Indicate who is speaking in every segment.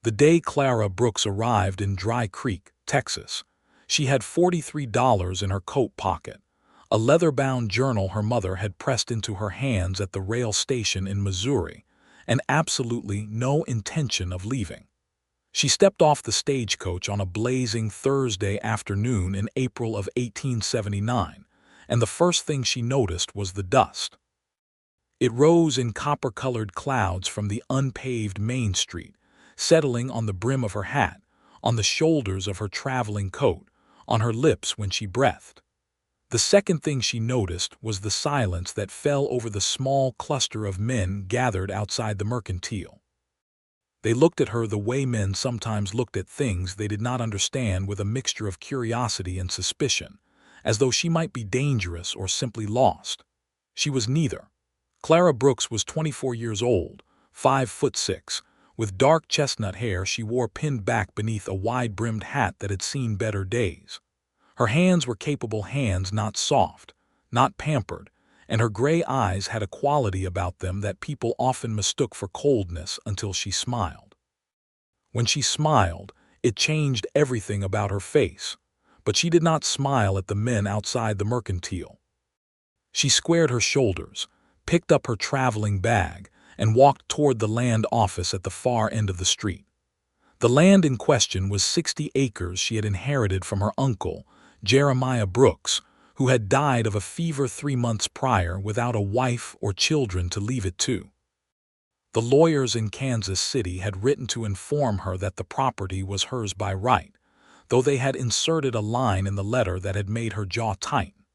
Speaker 1: The day Clara Brooks arrived in Dry Creek, Texas, she had $43 in her coat pocket, a leather-bound journal her mother had pressed into her hands at the rail station in Missouri, and absolutely no intention of leaving. She stepped off the stagecoach on a blazing Thursday afternoon in April of 1879, and the first thing she noticed was the dust. It rose in copper-colored clouds from the unpaved Main Street, settling on the brim of her hat, on the shoulders of her traveling coat, on her lips when she breathed. The second thing she noticed was the silence that fell over the small cluster of men gathered outside the mercantile. They looked at her the way men sometimes looked at things they did not understand, with a mixture of curiosity and suspicion, as though she might be dangerous or simply lost. She was neither. Clara Brooks was 24 years old, 5'6", with dark chestnut hair she wore pinned back beneath a wide-brimmed hat that had seen better days. Her hands were capable hands, not soft, not pampered, and her gray eyes had a quality about them that people often mistook for coldness until she smiled. When she smiled, it changed everything about her face, but she did not smile at the men outside the mercantile. She squared her shoulders, picked up her traveling bag, and walked toward the land office at the far end of the street. The land in question was 60 acres she had inherited from her uncle, Jeremiah Brooks, who had died of a fever 3 months prior without a wife or children to leave it to. The lawyers in Kansas City had written to inform her that the property was hers by right, though they had inserted a line in the letter that had made her jaw tighten.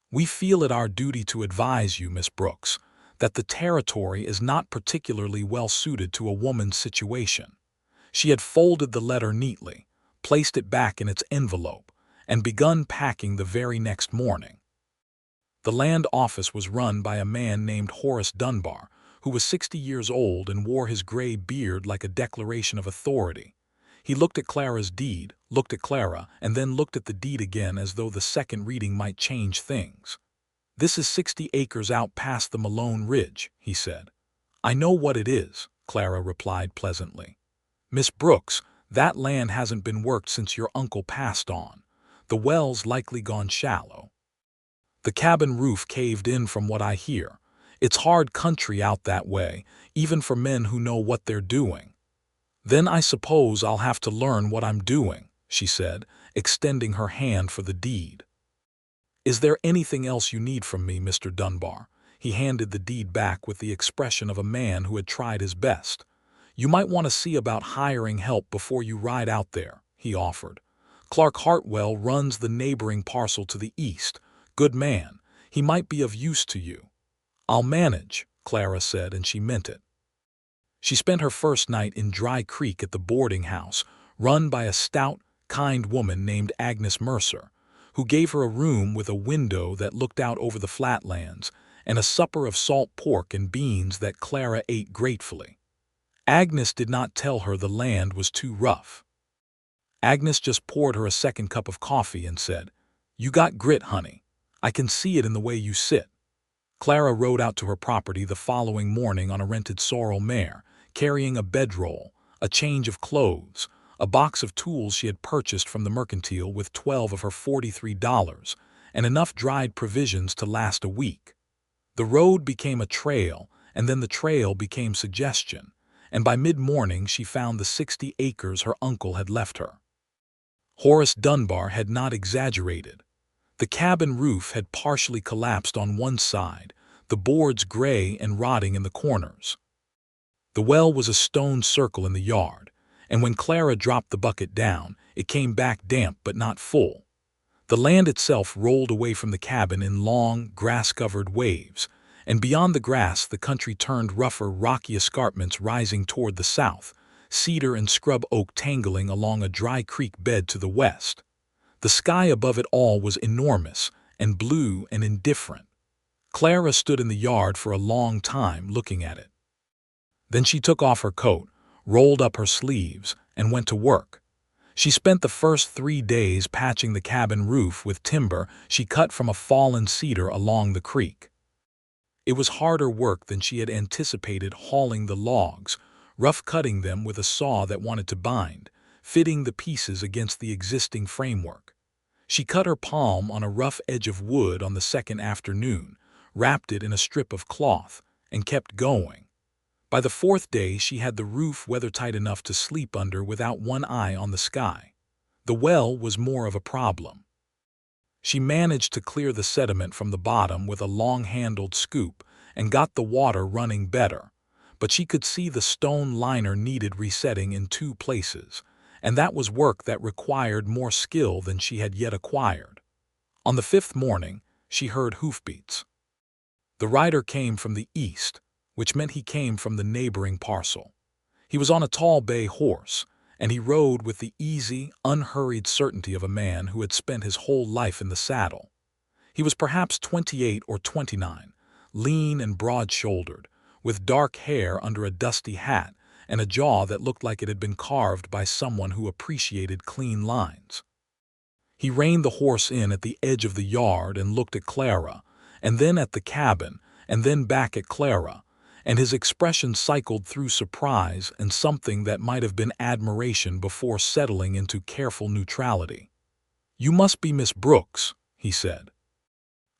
Speaker 1: "We feel it our duty to advise you, Miss Brooks, that the territory is not particularly well suited to a woman's situation." She had folded the letter neatly, placed it back in its envelope, and begun packing the very next morning. The land office was run by a man named Horace Dunbar, who was 60 years old and wore his gray beard like a declaration of authority. He looked at Clara's deed, looked at Clara, and then looked at the deed again, as though the second reading might change things. "This is 60 acres out past the Malone Ridge," he said. "I know what it is," Clara replied pleasantly. "Miss Brooks, that land hasn't been worked since your uncle passed on. The well's likely gone shallow. The cabin roof caved in from what I hear. It's hard country out that way, even for men who know what they're doing." "Then I suppose I'll have to learn what I'm doing," she said, extending her hand for the deed. "Is there anything else you need from me, Mr. Dunbar?" He handed the deed back with the expression of a man who had tried his best. "You might want to see about hiring help before you ride out there," he offered. "Clark Hartwell runs the neighboring parcel to the east. Good man. He might be of use to you." "I'll manage," Clara said, and she meant it. She spent her first night in Dry Creek at the boarding house, run by a stout, kind woman named Agnes Mercer, who gave her a room with a window that looked out over the flatlands, and a supper of salt pork and beans that Clara ate gratefully. Agnes did not tell her the land was too rough. Agnes just poured her a second cup of coffee and said, "You got grit, honey. I can see it in the way you sit." Clara rode out to her property the following morning on a rented sorrel mare, carrying a bedroll, a change of clothes, a box of tools she had purchased from the mercantile with 12 of her $43, and enough dried provisions to last a week. The road became a trail, and then the trail became suggestion, and by mid-morning she found the 60 acres her uncle had left her. Horace Dunbar had not exaggerated. The cabin roof had partially collapsed on one side, the boards gray and rotting in the corners. The well was a stone circle in the yard, and when Clara dropped the bucket down, it came back damp but not full. The land itself rolled away from the cabin in long, grass-covered waves, and beyond the grass the country turned rougher, rocky escarpments rising toward the south, cedar and scrub oak tangling along a dry creek bed to the west. The sky above it all was enormous and blue and indifferent. Clara stood in the yard for a long time looking at it. Then she took off her coat, rolled up her sleeves, and went to work. She spent the first 3 days patching the cabin roof with timber she cut from a fallen cedar along the creek. It was harder work than she had anticipated, hauling the logs, rough cutting them with a saw that wanted to bind, fitting the pieces against the existing framework. She cut her palm on a rough edge of wood on the second afternoon, wrapped it in a strip of cloth, and kept going. By the fourth day she had the roof weathertight enough to sleep under without one eye on the sky. The well was more of a problem. She managed to clear the sediment from the bottom with a long-handled scoop and got the water running better, but she could see the stone liner needed resetting in 2 places, and that was work that required more skill than she had yet acquired. On the 5th morning, she heard hoofbeats. The rider came from the east, which meant he came from the neighboring parcel. He was on a tall bay horse, and he rode with the easy, unhurried certainty of a man who had spent his whole life in the saddle. He was perhaps 28 or 29, lean and broad-shouldered, with dark hair under a dusty hat and a jaw that looked like it had been carved by someone who appreciated clean lines. He reined the horse in at the edge of the yard and looked at Clara, and then at the cabin, and then back at Clara, and his expression cycled through surprise and something that might have been admiration before settling into careful neutrality. "You must be Miss Brooks," he said.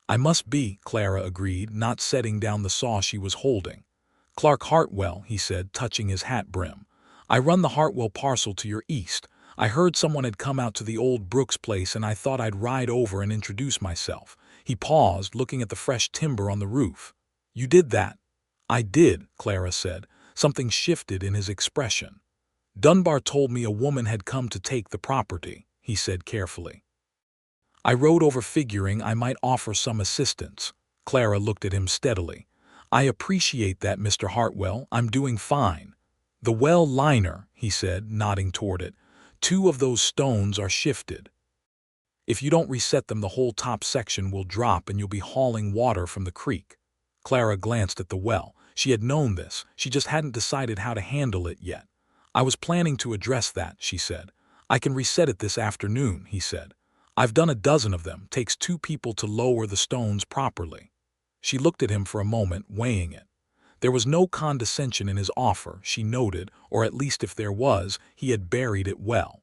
Speaker 1: "I must be," Clara agreed, not setting down the saw she was holding. "Clark Hartwell," he said, touching his hat brim. "I run the Hartwell parcel to your east. I heard someone had come out to the old Brooks place and I thought I'd ride over and introduce myself." He paused, looking at the fresh timber on the roof. "You did that?" "I did," Clara said. Something shifted in his expression. "Dunbar told me a woman had come to take the property," he said carefully. "I rode over figuring I might offer some assistance." Clara looked at him steadily. "I appreciate that, Mr. Hartwell. I'm doing fine." "The well liner," he said, nodding toward it. "2 of those stones are shifted. If you don't reset them, the whole top section will drop and you'll be hauling water from the creek." Clara glanced at the well. She had known this, she just hadn't decided how to handle it yet. "I was planning to address that," she said. "I can reset it this afternoon," he said. "I've done a dozen of them. Takes 2 people to lower the stones properly." She looked at him for a moment, weighing it. There was no condescension in his offer, she noted, or at least if there was, he had buried it well.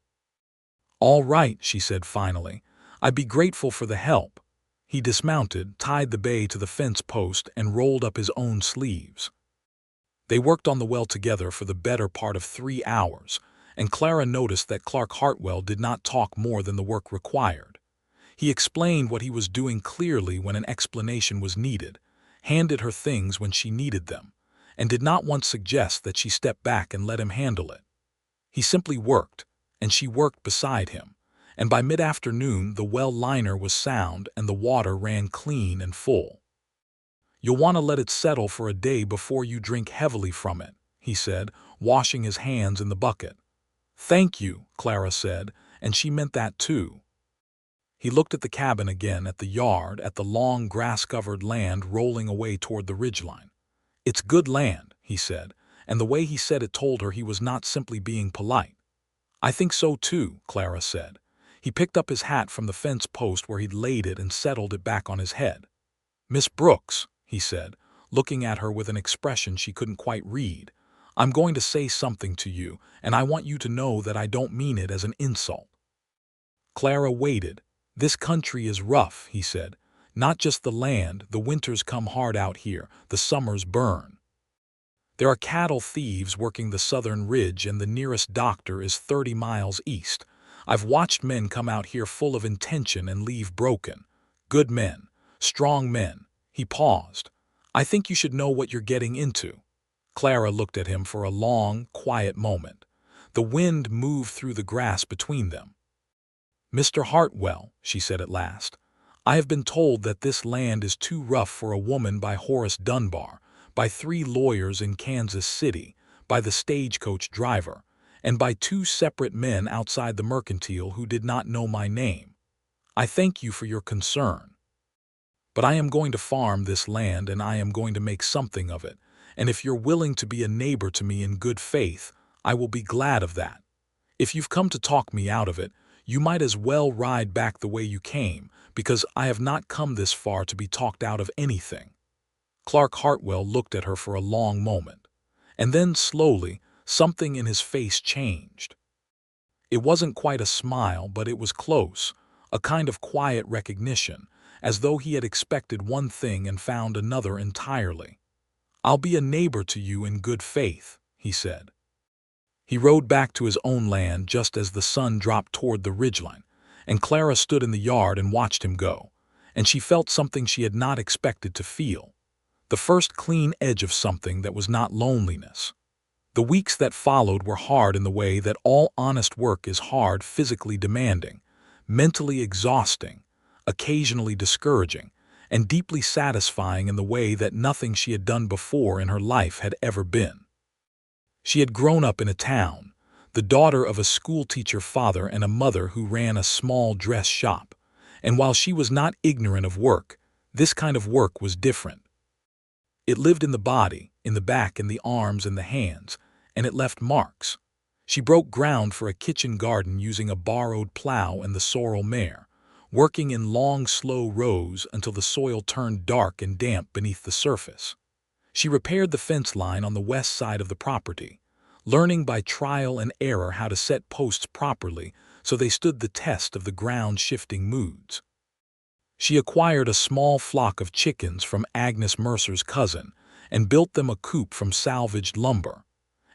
Speaker 1: "All right," she said finally. "I'd be grateful for the help." He dismounted, tied the bay to the fence post, and rolled up his own sleeves. They worked on the well together for the better part of 3 hours, and Clara noticed that Clark Hartwell did not talk more than the work required. He explained what he was doing clearly when an explanation was needed, handed her things when she needed them, and did not once suggest that she step back and let him handle it. He simply worked, and she worked beside him, and by mid-afternoon the well liner was sound and the water ran clean and full. "You'll want to let it settle for a day before you drink heavily from it," he said, washing his hands in the bucket. "Thank you," Clara said, and she meant that too. He looked at the cabin again, at the yard, at the long grass-covered land rolling away toward the ridgeline. "It's good land," he said, and the way he said it told her he was not simply being polite. "I think so too," Clara said. He picked up his hat from the fence post where he'd laid it and settled it back on his head. "Miss Brooks," he said, looking at her with an expression she couldn't quite read, "I'm going to say something to you, and I want you to know that I don't mean it as an insult." Clara waited. "This country is rough," he said. "Not just the land, the winters come hard out here, the summers burn. There are cattle thieves working the southern ridge and the nearest doctor is 30 miles east. I've watched men come out here full of intention and leave broken. Good men, strong men." He paused. "I think you should know what you're getting into." Clara looked at him for a long, quiet moment. The wind moved through the grass between them. "Mr. Hartwell," she said at last, "I have been told that this land is too rough for a woman by Horace Dunbar, by 3 lawyers in Kansas City, by the stagecoach driver, and by 2 separate men outside the mercantile who did not know my name. I thank you for your concern. But I am going to farm this land and I am going to make something of it, and if you're willing to be a neighbor to me in good faith, I will be glad of that. If you've come to talk me out of it, you might as well ride back the way you came, because I have not come this far to be talked out of anything." Clark Hartwell looked at her for a long moment, and then slowly, something in his face changed. It wasn't quite a smile, but it was close, a kind of quiet recognition, as though he had expected one thing and found another entirely. "I'll be a neighbor to you in good faith," he said. He rode back to his own land just as the sun dropped toward the ridgeline, and Clara stood in the yard and watched him go, and she felt something she had not expected to feel, the first clean edge of something that was not loneliness. The weeks that followed were hard in the way that all honest work is hard, physically demanding, mentally exhausting, occasionally discouraging, and deeply satisfying in the way that nothing she had done before in her life had ever been. She had grown up in a town, the daughter of a schoolteacher father and a mother who ran a small dress shop, and while she was not ignorant of work, this kind of work was different. It lived in the body, in the back, in the arms, and the hands, and it left marks. She broke ground for a kitchen garden using a borrowed plow and the sorrel mare, working in long, slow rows until the soil turned dark and damp beneath the surface. She repaired the fence line on the west side of the property, learning by trial and error how to set posts properly so they stood the test of the ground-shifting moods. She acquired a small flock of chickens from Agnes Mercer's cousin and built them a coop from salvaged lumber.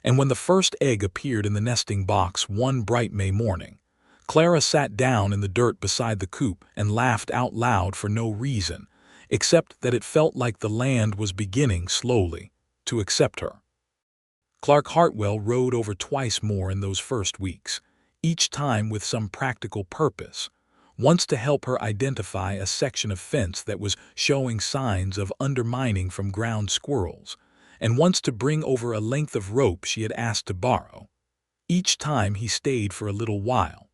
Speaker 1: And when the first egg appeared in the nesting box one bright May morning, Clara sat down in the dirt beside the coop and laughed out loud for no reason, except that it felt like the land was beginning slowly to accept her. Clark Hartwell rode over twice more in those first weeks, each time with some practical purpose, once to help her identify a section of fence that was showing signs of undermining from ground squirrels, and once to bring over a length of rope she had asked to borrow. Each time he stayed for a little while.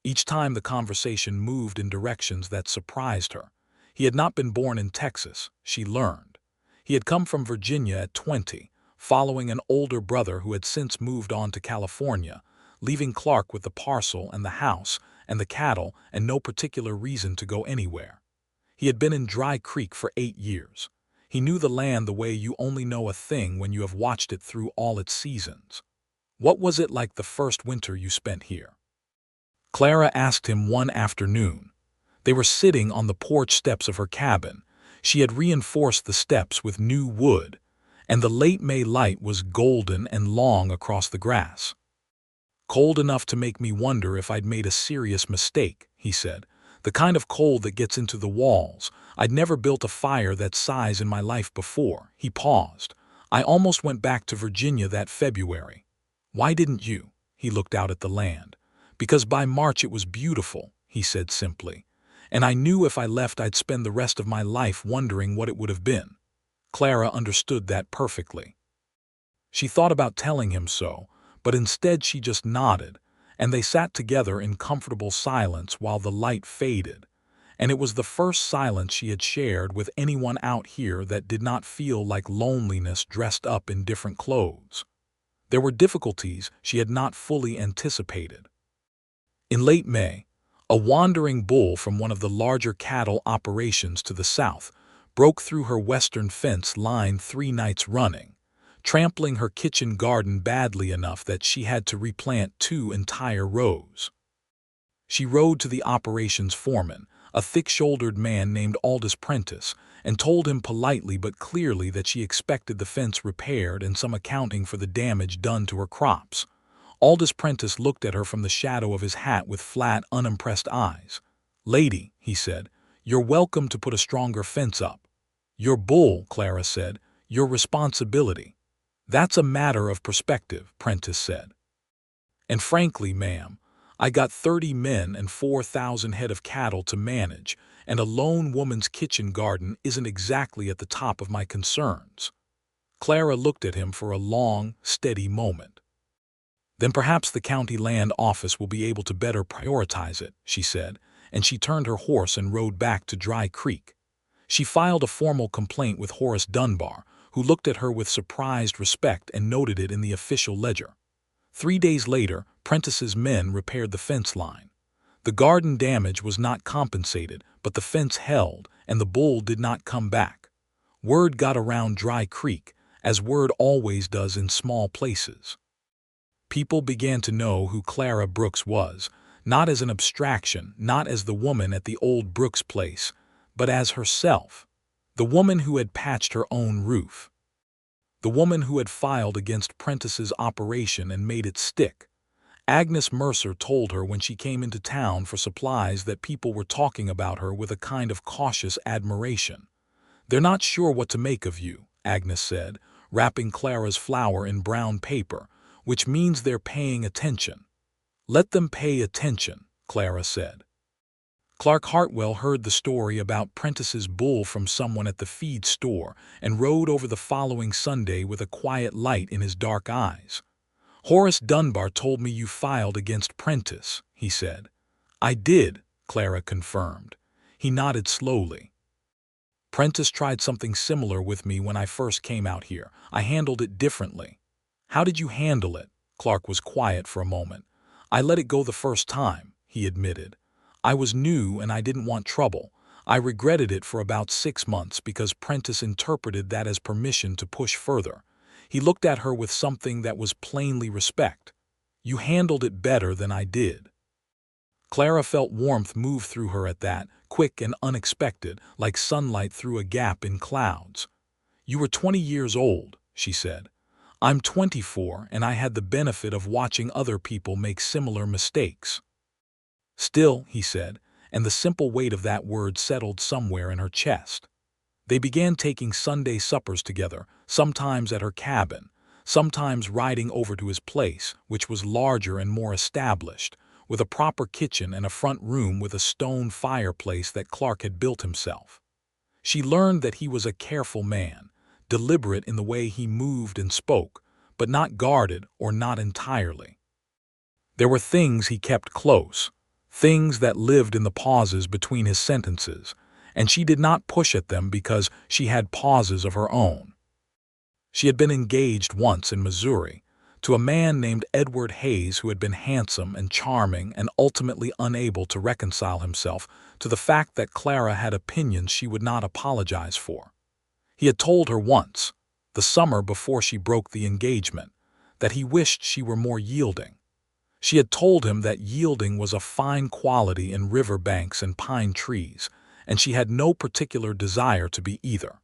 Speaker 1: Each time the conversation moved in directions that surprised her. He had not been born in Texas, she learned. He had come from Virginia at 20, following an older brother who had since moved on to California, leaving Clark with the parcel and the house and the cattle and no particular reason to go anywhere. He had been in Dry Creek for 8 years. He knew the land the way you only know a thing when you have watched it through all its seasons. "What was it like the first winter you spent here?" Clara asked him one afternoon. They were sitting on the porch steps of her cabin. She had reinforced the steps with new wood, and the late May light was golden and long across the grass. "Cold enough to make me wonder if I'd made a serious mistake," he said. "The kind of cold that gets into the walls. I'd never built a fire that size in my life before." He paused. "I almost went back to Virginia that February." "Why didn't you?" He looked out at the land. "Because by March it was beautiful," he said simply. "And I knew if I left I'd spend the rest of my life wondering what it would have been." Clara understood that perfectly. She thought about telling him so, but instead she just nodded, and they sat together in comfortable silence while the light faded, and it was the first silence she had shared with anyone out here that did not feel like loneliness dressed up in different clothes. There were difficulties she had not fully anticipated. In late May, a wandering bull from one of the larger cattle operations to the south broke through her western fence line 3 nights running, trampling her kitchen garden badly enough that she had to replant 2 entire rows. She rode to the operations foreman, a thick-shouldered man named Aldous Prentice, and told him politely but clearly that she expected the fence repaired and some accounting for the damage done to her crops. Aldous Prentice looked at her from the shadow of his hat with flat, unimpressed eyes. "Lady," he said, "you're welcome to put a stronger fence up." "Your bull," Clara said, "your responsibility." "That's a matter of perspective," Prentice said. "And frankly, ma'am, I got 30 men and 4,000 head of cattle to manage, and a lone woman's kitchen garden isn't exactly at the top of my concerns." Clara looked at him for a long, steady moment. "Then perhaps the county land office will be able to better prioritize it," she said, and she turned her horse and rode back to Dry Creek. She filed a formal complaint with Horace Dunbar, who looked at her with surprised respect and noted it in the official ledger. 3 days later, Prentice's men repaired the fence line. The garden damage was not compensated, but the fence held, and the bull did not come back. Word got around Dry Creek, as word always does in small places. People began to know who Clara Brooks was, not as an abstraction, not as the woman at the old Brooks place, but as herself, the woman who had patched her own roof, the woman who had filed against Prentice's operation and made it stick. Agnes Mercer told her when she came into town for supplies that people were talking about her with a kind of cautious admiration. "They're not sure what to make of you," Agnes said, wrapping Clara's flower in brown paper, "which means they're paying attention." "Let them pay attention," Clara said. Clark Hartwell heard the story about Prentice's bull from someone at the feed store and rode over the following Sunday with a quiet light in his dark eyes. "Horace Dunbar told me you filed against Prentice," he said. "I did," Clara confirmed. He nodded slowly. "Prentice tried something similar with me when I first came out here. I handled it differently." "How did you handle it?" Clark was quiet for a moment. "I let it go the first time," he admitted. "I was new and I didn't want trouble. I regretted it for about 6 months because Prentice interpreted that as permission to push further. He looked at her with something that was plainly respect. "You handled it better than I did." Clara felt warmth move through her at that, quick and unexpected, like sunlight through a gap in clouds. "You were 20 years old," she said. "I'm 24, and I had the benefit of watching other people make similar mistakes." "Still," he said, and the simple weight of that word settled somewhere in her chest. They began taking Sunday suppers together, sometimes at her cabin, sometimes riding over to his place, which was larger and more established, with a proper kitchen and a front room with a stone fireplace that Clark had built himself. She learned that he was a careful man, deliberate in the way he moved and spoke, but not guarded or not entirely. There were things he kept close, things that lived in the pauses between his sentences, and she did not push at them because she had pauses of her own. She had been engaged once in Missouri to a man named Edward Hayes who had been handsome and charming and ultimately unable to reconcile himself to the fact that Clara had opinions she would not apologize for. He had told her once, the summer before she broke the engagement, that he wished she were more yielding. She had told him that yielding was a fine quality in river banks and pine trees, and she had no particular desire to be either.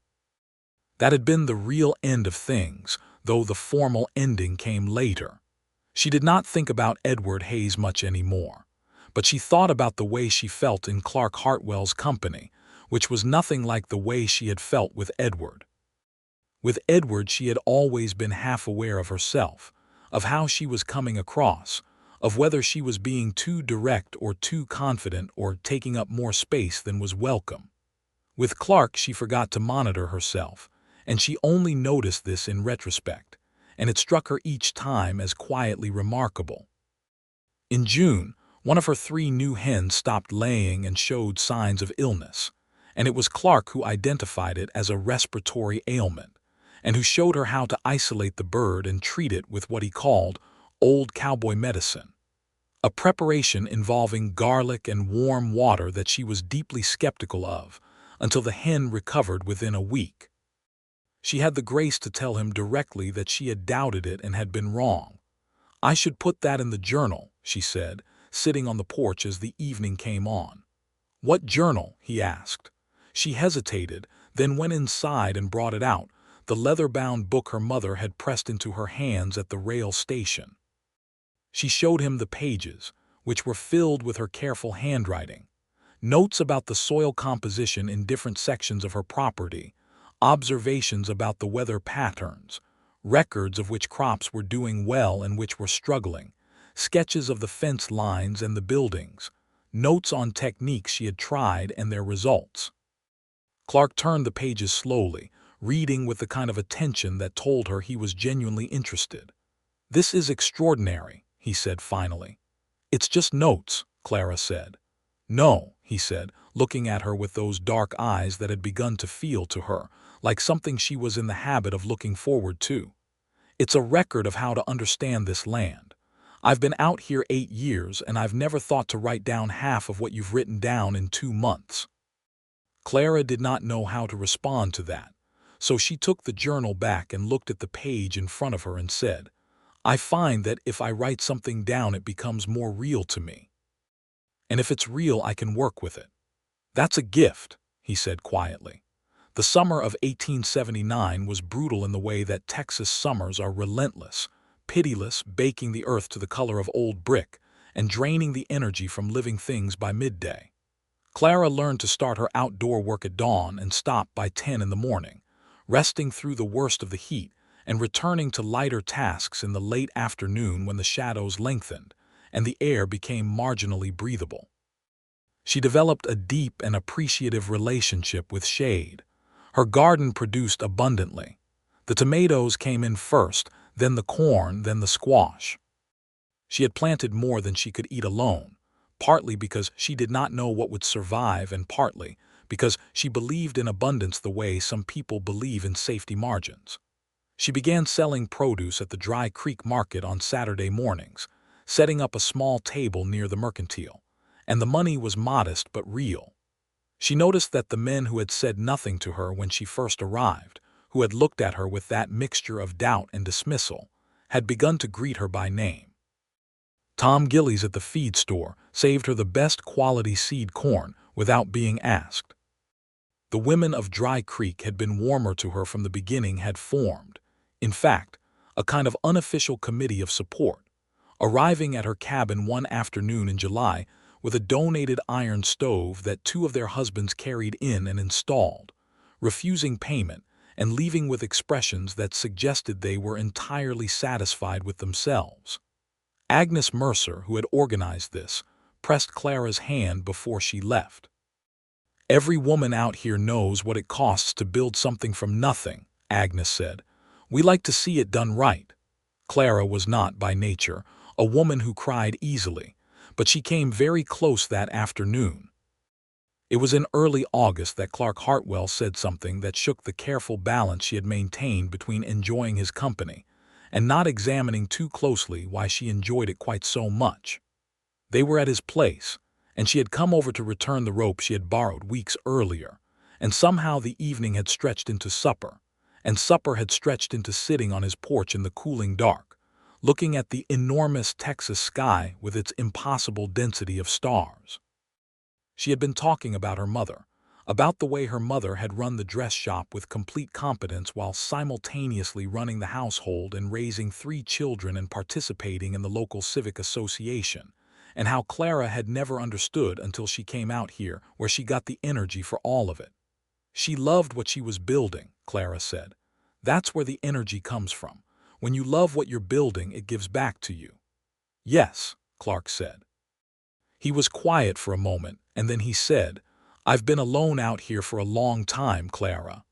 Speaker 1: That had been the real end of things, though the formal ending came later. She did not think about Edward Hayes much anymore, but she thought about the way she felt in Clark Hartwell's company, which was nothing like the way she had felt with Edward. With Edward she had always been half aware of herself, of how she was coming across, of whether she was being too direct or too confident or taking up more space than was welcome. With Clark she forgot to monitor herself, and she only noticed this in retrospect, and it struck her each time as quietly remarkable. In June, one of her 3 new hens stopped laying and showed signs of illness, and it was Clark who identified it as a respiratory ailment, and who showed her how to isolate the bird and treat it with what he called old cowboy medicine, a preparation involving garlic and warm water that she was deeply skeptical of, until the hen recovered within a week. She had the grace to tell him directly that she had doubted it and had been wrong. "I should put that in the journal," she said, sitting on the porch as the evening came on. "What journal?" he asked. She hesitated, then went inside and brought it out, the leather-bound book her mother had pressed into her hands at the rail station. She showed him the pages, which were filled with her careful handwriting, notes about the soil composition in different sections of her property, observations about the weather patterns, records of which crops were doing well and which were struggling, sketches of the fence lines and the buildings, notes on techniques she had tried and their results. Clark turned the pages slowly, reading with the kind of attention that told her he was genuinely interested. "This is extraordinary," he said finally. "It's just notes," Clara said. "No," he said, looking at her with those dark eyes that had begun to feel to her like something she was in the habit of looking forward to. "It's a record of how to understand this land. I've been out here 8 years, and I've never thought to write down half of what you've written down in 2 months." Clara did not know how to respond to that, So she took the journal back and looked at the page in front of her and said, "I find that if I write something down it becomes more real to me. And if it's real I can work with it." "That's a gift," he said quietly. The summer of 1879 was brutal in the way that Texas summers are relentless, pitiless, baking the earth to the color of old brick and draining the energy from living things by midday. Clara learned to start her outdoor work at dawn and stop by 10 in the morning, resting through the worst of the heat and returning to lighter tasks in the late afternoon when the shadows lengthened and the air became marginally breathable. She developed a deep and appreciative relationship with shade. Her garden produced abundantly. The tomatoes came in first, then the corn, then the squash. She had planted more than she could eat alone, partly because she did not know what would survive and partly because she believed in abundance the way some people believe in safety margins. She began selling produce at the Dry Creek Market on Saturday mornings, setting up a small table near the mercantile, and the money was modest but real. She noticed that the men who had said nothing to her when she first arrived, who had looked at her with that mixture of doubt and dismissal, had begun to greet her by name. Tom Gillies at the feed store saved her the best quality seed corn without being asked. The women of Dry Creek had been warmer to her from the beginning, had formed, in fact, a kind of unofficial committee of support, arriving at her cabin one afternoon in July with a donated iron stove that two of their husbands carried in and installed, refusing payment and leaving with expressions that suggested they were entirely satisfied with themselves. Agnes Mercer, who had organized this, pressed Clara's hand before she left. "Every woman out here knows what it costs to build something from nothing," Agnes said. "We like to see it done right." Clara was not, by nature, a woman who cried easily, but she came very close that afternoon. It was in early August that Clark Hartwell said something that shook the careful balance she had maintained between enjoying his company and not examining too closely why she enjoyed it quite so much. They were at his place, and she had come over to return the rope she had borrowed weeks earlier, and somehow the evening had stretched into supper, and supper had stretched into sitting on his porch in the cooling dark, looking at the enormous Texas sky with its impossible density of stars. She had been talking about her mother, about the way her mother had run the dress shop with complete competence while simultaneously running the household and raising 3 children and participating in the local civic association, and how Clara had never understood until she came out here where she got the energy for all of it. She loved what she was building, Clara said. That's where the energy comes from. When you love what you're building, it gives back to you. Yes, Clark said. He was quiet for a moment, and then he said, "I've been alone out here for a long time, Clara."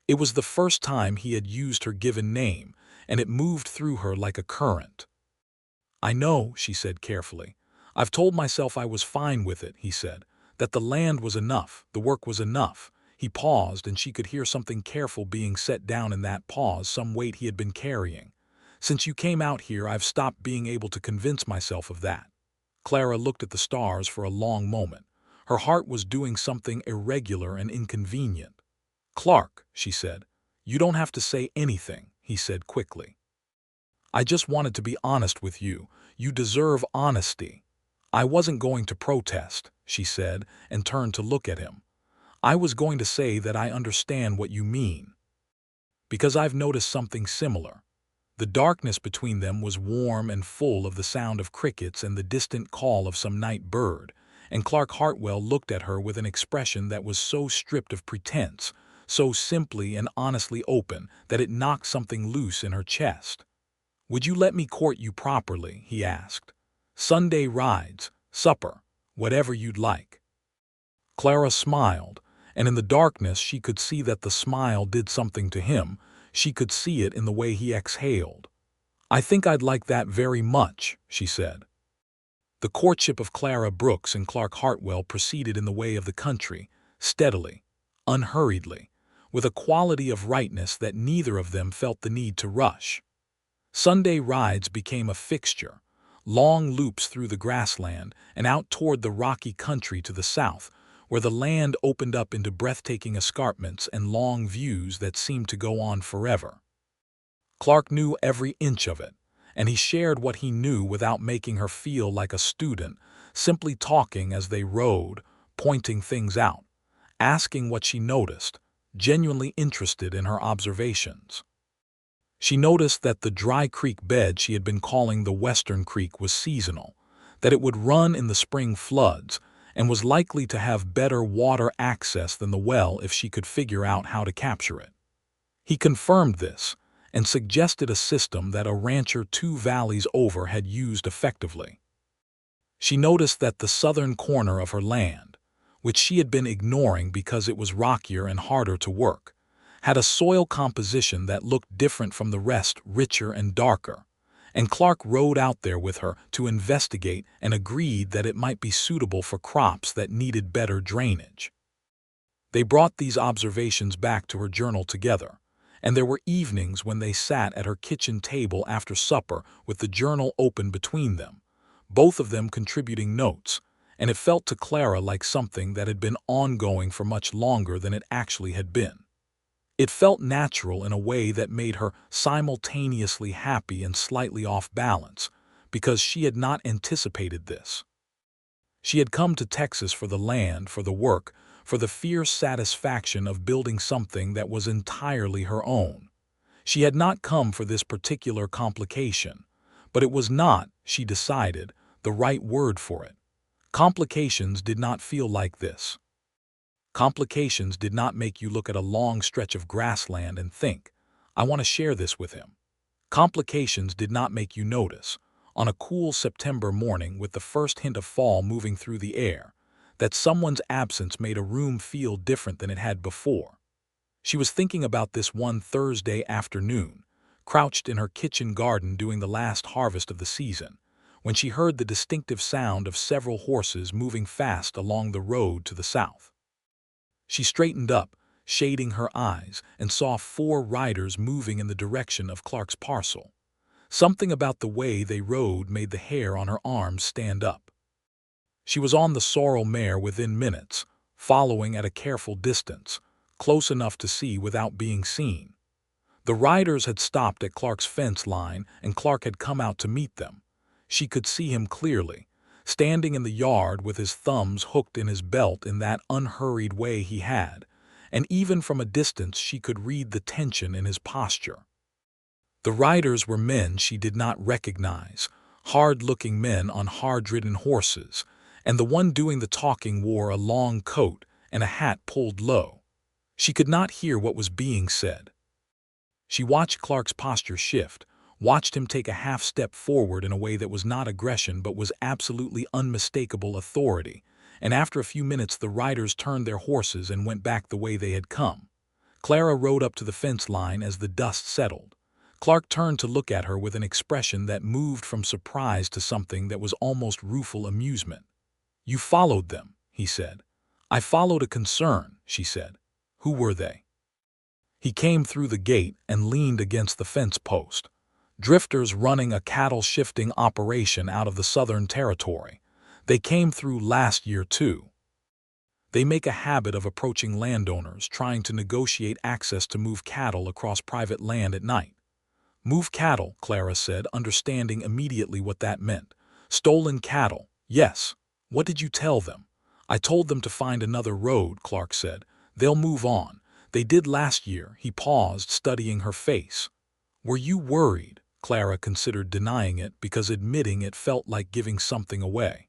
Speaker 1: It was the first time he had used her given name, and it moved through her like a current. "I know," she said carefully. "I've told myself I was fine with it," he said, "that the land was enough, the work was enough." He paused, and she could hear something careful being set down in that pause, some weight he had been carrying. "Since you came out here, I've stopped being able to convince myself of that." Clara looked at the stars for a long moment. Her heart was doing something irregular and inconvenient. "Clark," she said, "you don't have to say anything," he said quickly. "I just wanted to be honest with you. You deserve honesty." "I wasn't going to protest," she said, and turned to look at him. "I was going to say that I understand what you mean. Because I've noticed something similar." The darkness between them was warm and full of the sound of crickets and the distant call of some night bird, and Clark Hartwell looked at her with an expression that was so stripped of pretense, so simply and honestly open, that it knocked something loose in her chest. "Would you let me court you properly?" he asked. "Sunday rides, supper, whatever you'd like." Clara smiled, and in the darkness she could see that the smile did something to him. She could see it in the way he exhaled. "I think I'd like that very much," she said. The courtship of Clara Brooks and Clark Hartwell proceeded in the way of the country, steadily, unhurriedly, with a quality of rightness that neither of them felt the need to rush. Sunday rides became a fixture, long loops through the grassland and out toward the rocky country to the south, where the land opened up into breathtaking escarpments and long views that seemed to go on forever. Clark knew every inch of it, and he shared what he knew without making her feel like a student, simply talking as they rode, pointing things out, asking what she noticed, genuinely interested in her observations. She noticed that the dry creek bed she had been calling the Western Creek was seasonal, that it would run in the spring floods, and was likely to have better water access than the well if she could figure out how to capture it. He confirmed this, and suggested a system that a rancher 2 valleys over had used effectively. She noticed that the southern corner of her land, which she had been ignoring because it was rockier and harder to work, had a soil composition that looked different from the rest, richer and darker, and Clark rode out there with her to investigate and agreed that it might be suitable for crops that needed better drainage. They brought these observations back to her journal together, and there were evenings when they sat at her kitchen table after supper with the journal open between them, both of them contributing notes, and it felt to Clara like something that had been ongoing for much longer than it actually had been. It felt natural in a way that made her simultaneously happy and slightly off balance, because she had not anticipated this. She had come to Texas for the land, for the work, for the fierce satisfaction of building something that was entirely her own. She had not come for this particular complication, but it was not, she decided, the right word for it. Complications did not feel like this. Complications did not make you look at a long stretch of grassland and think, I want to share this with him. Complications did not make you notice, on a cool September morning with the first hint of fall moving through the air, that someone's absence made a room feel different than it had before. She was thinking about this one Thursday afternoon, crouched in her kitchen garden doing the last harvest of the season, when she heard the distinctive sound of several horses moving fast along the road to the south. She straightened up, shading her eyes, and saw 4 riders moving in the direction of Clark's parcel. Something about the way they rode made the hair on her arms stand up. She was on the sorrel mare within minutes, following at a careful distance, close enough to see without being seen. The riders had stopped at Clark's fence line, and Clark had come out to meet them. She could see him clearly, standing in the yard with his thumbs hooked in his belt in that unhurried way he had, and even from a distance she could read the tension in his posture. The riders were men she did not recognize, hard-looking men on hard-ridden horses, and the one doing the talking wore a long coat and a hat pulled low. She could not hear what was being said. She watched Clark's posture shift, watched him take a half step forward in a way that was not aggression but was absolutely unmistakable authority, and after a few minutes the riders turned their horses and went back the way they had come. Clara rode up to the fence line as the dust settled. Clark turned to look at her with an expression that moved from surprise to something that was almost rueful amusement. "You followed them," he said. "I followed a concern," she said. "Who were they?" He came through the gate and leaned against the fence post. "Drifters running a cattle shifting operation out of the Southern Territory. They came through last year too. They make a habit of approaching landowners, trying to negotiate access to move cattle across private land at night." "Move cattle," Clara said, understanding immediately what that meant. "Stolen cattle, yes. What did you tell them?" "I told them to find another road," Clark said. "They'll move on. They did last year." He paused, studying her face. "Were you worried?" Clara considered denying it because admitting it felt like giving something away.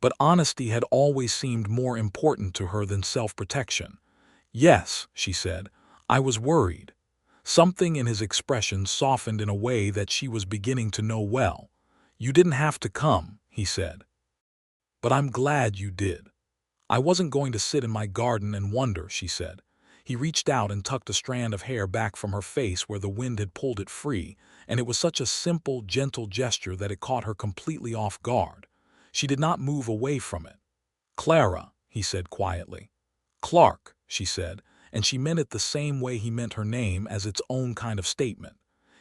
Speaker 1: But honesty had always seemed more important to her than self-protection. "Yes," she said, "I was worried." Something in his expression softened in a way that she was beginning to know well. "You didn't have to come," he said. "But I'm glad you did." "I wasn't going to sit in my garden and wonder," she said. He reached out and tucked a strand of hair back from her face where the wind had pulled it free, and it was such a simple, gentle gesture that it caught her completely off guard. She did not move away from it. "Clara," he said quietly. "Clark," she said, and she meant it the same way he meant her name, as its own kind of statement.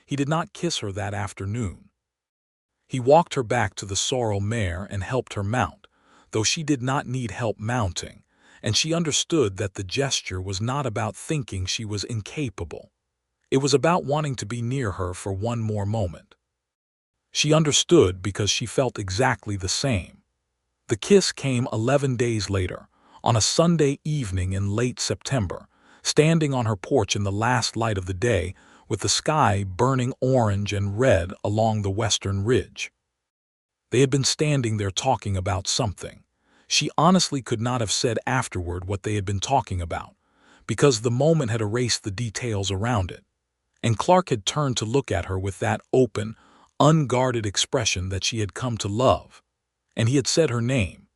Speaker 1: He did not kiss her that afternoon. He walked her back to the sorrel mare and helped her mount, though she did not need help mounting, and she understood that the gesture was not about thinking she was incapable. It was about wanting to be near her for one more moment. She understood because she felt exactly the same. The kiss came 11 days later, on a Sunday evening in late September, standing on her porch in the last light of the day, with the sky burning orange and red along the western ridge. They had been standing there talking about something. She honestly could not have said afterward what they had been talking about, because the moment had erased the details around it. And Clark had turned to look at her with that open, unguarded expression that she had come to love. And he had said her name,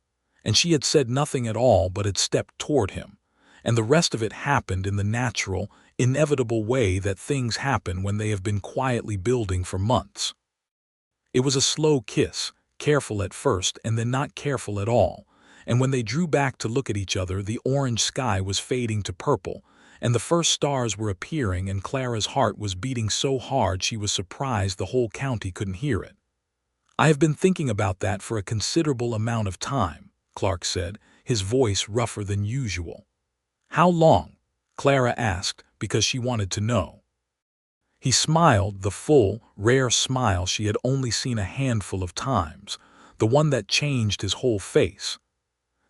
Speaker 1: and she had said nothing at all but had stepped toward him, and the rest of it happened in the natural, inevitable way that things happen when they have been quietly building for months. It was a slow kiss, careful at first and then not careful at all, and when they drew back to look at each other, the orange sky was fading to purple, and the first stars were appearing, and Clara's heart was beating so hard she was surprised the whole county couldn't hear it. "I have been thinking about that for a considerable amount of time," Clark said, his voice rougher than usual. "How long?" Clara asked, because she wanted to know. He smiled, the full, rare smile she had only seen a handful of times, the one that changed his whole face.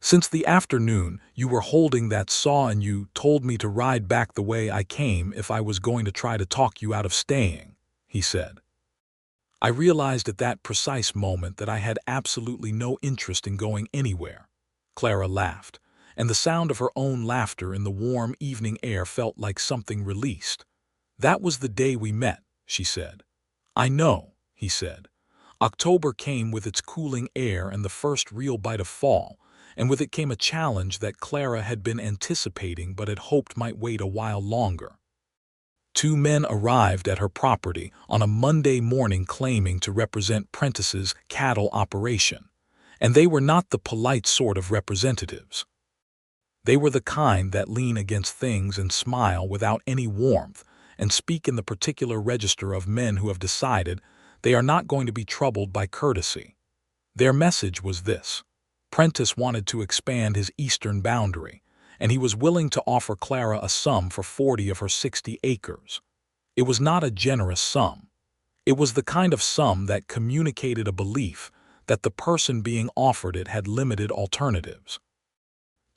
Speaker 1: "Since the afternoon you were holding that saw and you told me to ride back the way I came if I was going to try to talk you out of staying," he said. "I realized at that precise moment that I had absolutely no interest in going anywhere." Clara laughed, and the sound of her own laughter in the warm evening air felt like something released. "That was the day we met," she said. "I know," he said. October came with its cooling air and the first real bite of fall, and with it came a challenge that Clara had been anticipating but had hoped might wait a while longer. Two men arrived at her property on a Monday morning claiming to represent Prentice's cattle operation, and they were not the polite sort of representatives. They were the kind that lean against things and smile without any warmth, and speak in the particular register of men who have decided they are not going to be troubled by courtesy. Their message was this: Prentice wanted to expand his eastern boundary, and he was willing to offer Clara a sum for 40 of her 60 acres. It was not a generous sum. It was the kind of sum that communicated a belief that the person being offered it had limited alternatives.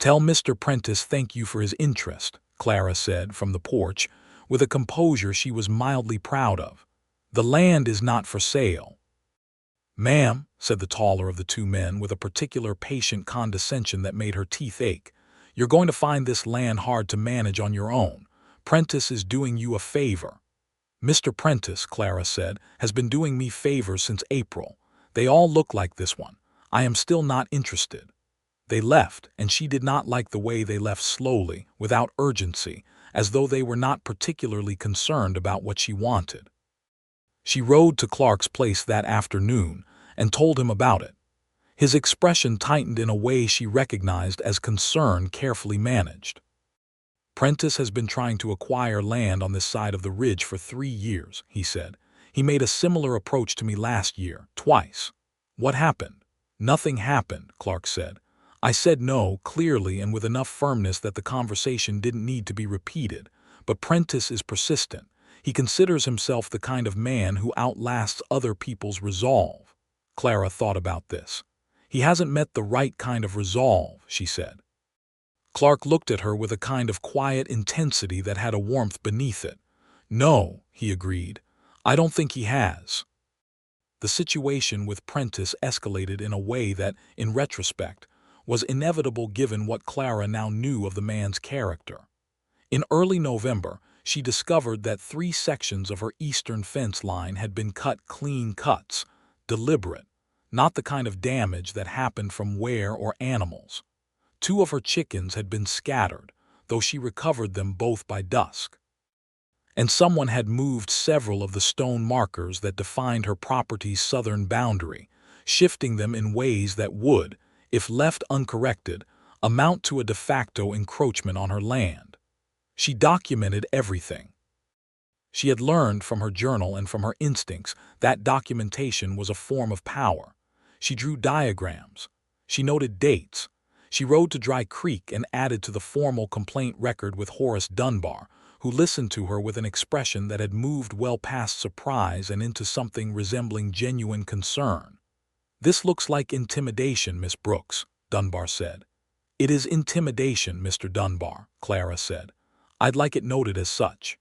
Speaker 1: "Tell Mr. Prentice thank you for his interest," Clara said from the porch, with a composure she was mildly proud of. "The land is not for sale." "Ma'am," said the taller of the two men with a particular patient condescension that made her teeth ache, "you're going to find this land hard to manage on your own. Prentice is doing you a favor." "Mr. Prentice," Clara said, "has been doing me favors since April. They all look like this one. I am still not interested." They left, and she did not like the way they left, slowly, without urgency, as though they were not particularly concerned about what she wanted. She rode to Clark's place that afternoon and told him about it. His expression tightened in a way she recognized as concern carefully managed. "Prentice has been trying to acquire land on this side of the ridge for 3 years," he said. "He made a similar approach to me last year, twice." "What happened?" "Nothing happened," Clark said. "I said no, clearly and with enough firmness that the conversation didn't need to be repeated, but Prentice is persistent. He considers himself the kind of man who outlasts other people's resolve." Clara thought about this. "He hasn't met the right kind of resolve," she said. Clark looked at her with a kind of quiet intensity that had a warmth beneath it. "No," he agreed. "I don't think he has." The situation with Prentice escalated in a way that, in retrospect, was inevitable given what Clara now knew of the man's character. In early November, she discovered that 3 sections of her eastern fence line had been cut clean cuts, deliberate, not the kind of damage that happened from wear or animals. 2 of her chickens had been scattered, though she recovered them both by dusk. And someone had moved several of the stone markers that defined her property's southern boundary, shifting them in ways that would, if left uncorrected, amount to a de facto encroachment on her land. She documented everything. She had learned from her journal and from her instincts that documentation was a form of power. She drew diagrams. She noted dates. She rode to Dry Creek and added to the formal complaint record with Horace Dunbar, who listened to her with an expression that had moved well past surprise and into something resembling genuine concern. "This looks like intimidation, Miss Brooks," Dunbar said. "It is intimidation, Mr. Dunbar," Clara said. "I'd like it noted as such."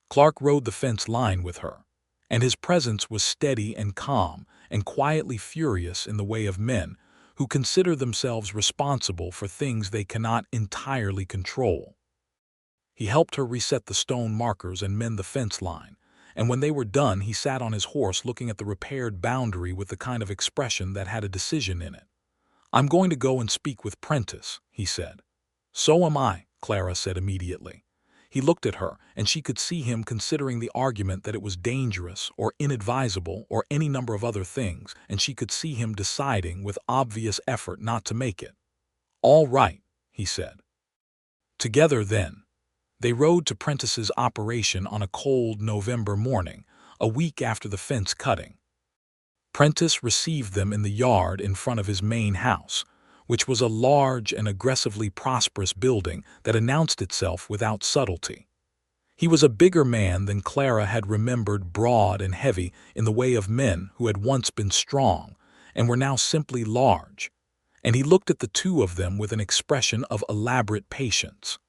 Speaker 1: Clark rode the fence line with her, and his presence was steady and calm and quietly furious in the way of men who consider themselves responsible for things they cannot entirely control. He helped her reset the stone markers and mend the fence line, and when they were done he sat on his horse looking at the repaired boundary with the kind of expression that had a decision in it. "I'm going to go and speak with Prentice," he said. "So am I," Clara said immediately. He looked at her, and she could see him considering the argument that it was dangerous or inadvisable or any number of other things, and she could see him deciding with obvious effort not to make it. "All right," he said. Together then, they rode to Prentice's operation on a cold November morning, a week after the fence cutting. Prentice received them in the yard in front of his main house, which was a large and aggressively prosperous building that announced itself without subtlety. He was a bigger man than Clara had remembered, broad and heavy in the way of men who had once been strong and were now simply large, and he looked at the two of them with an expression of elaborate patience.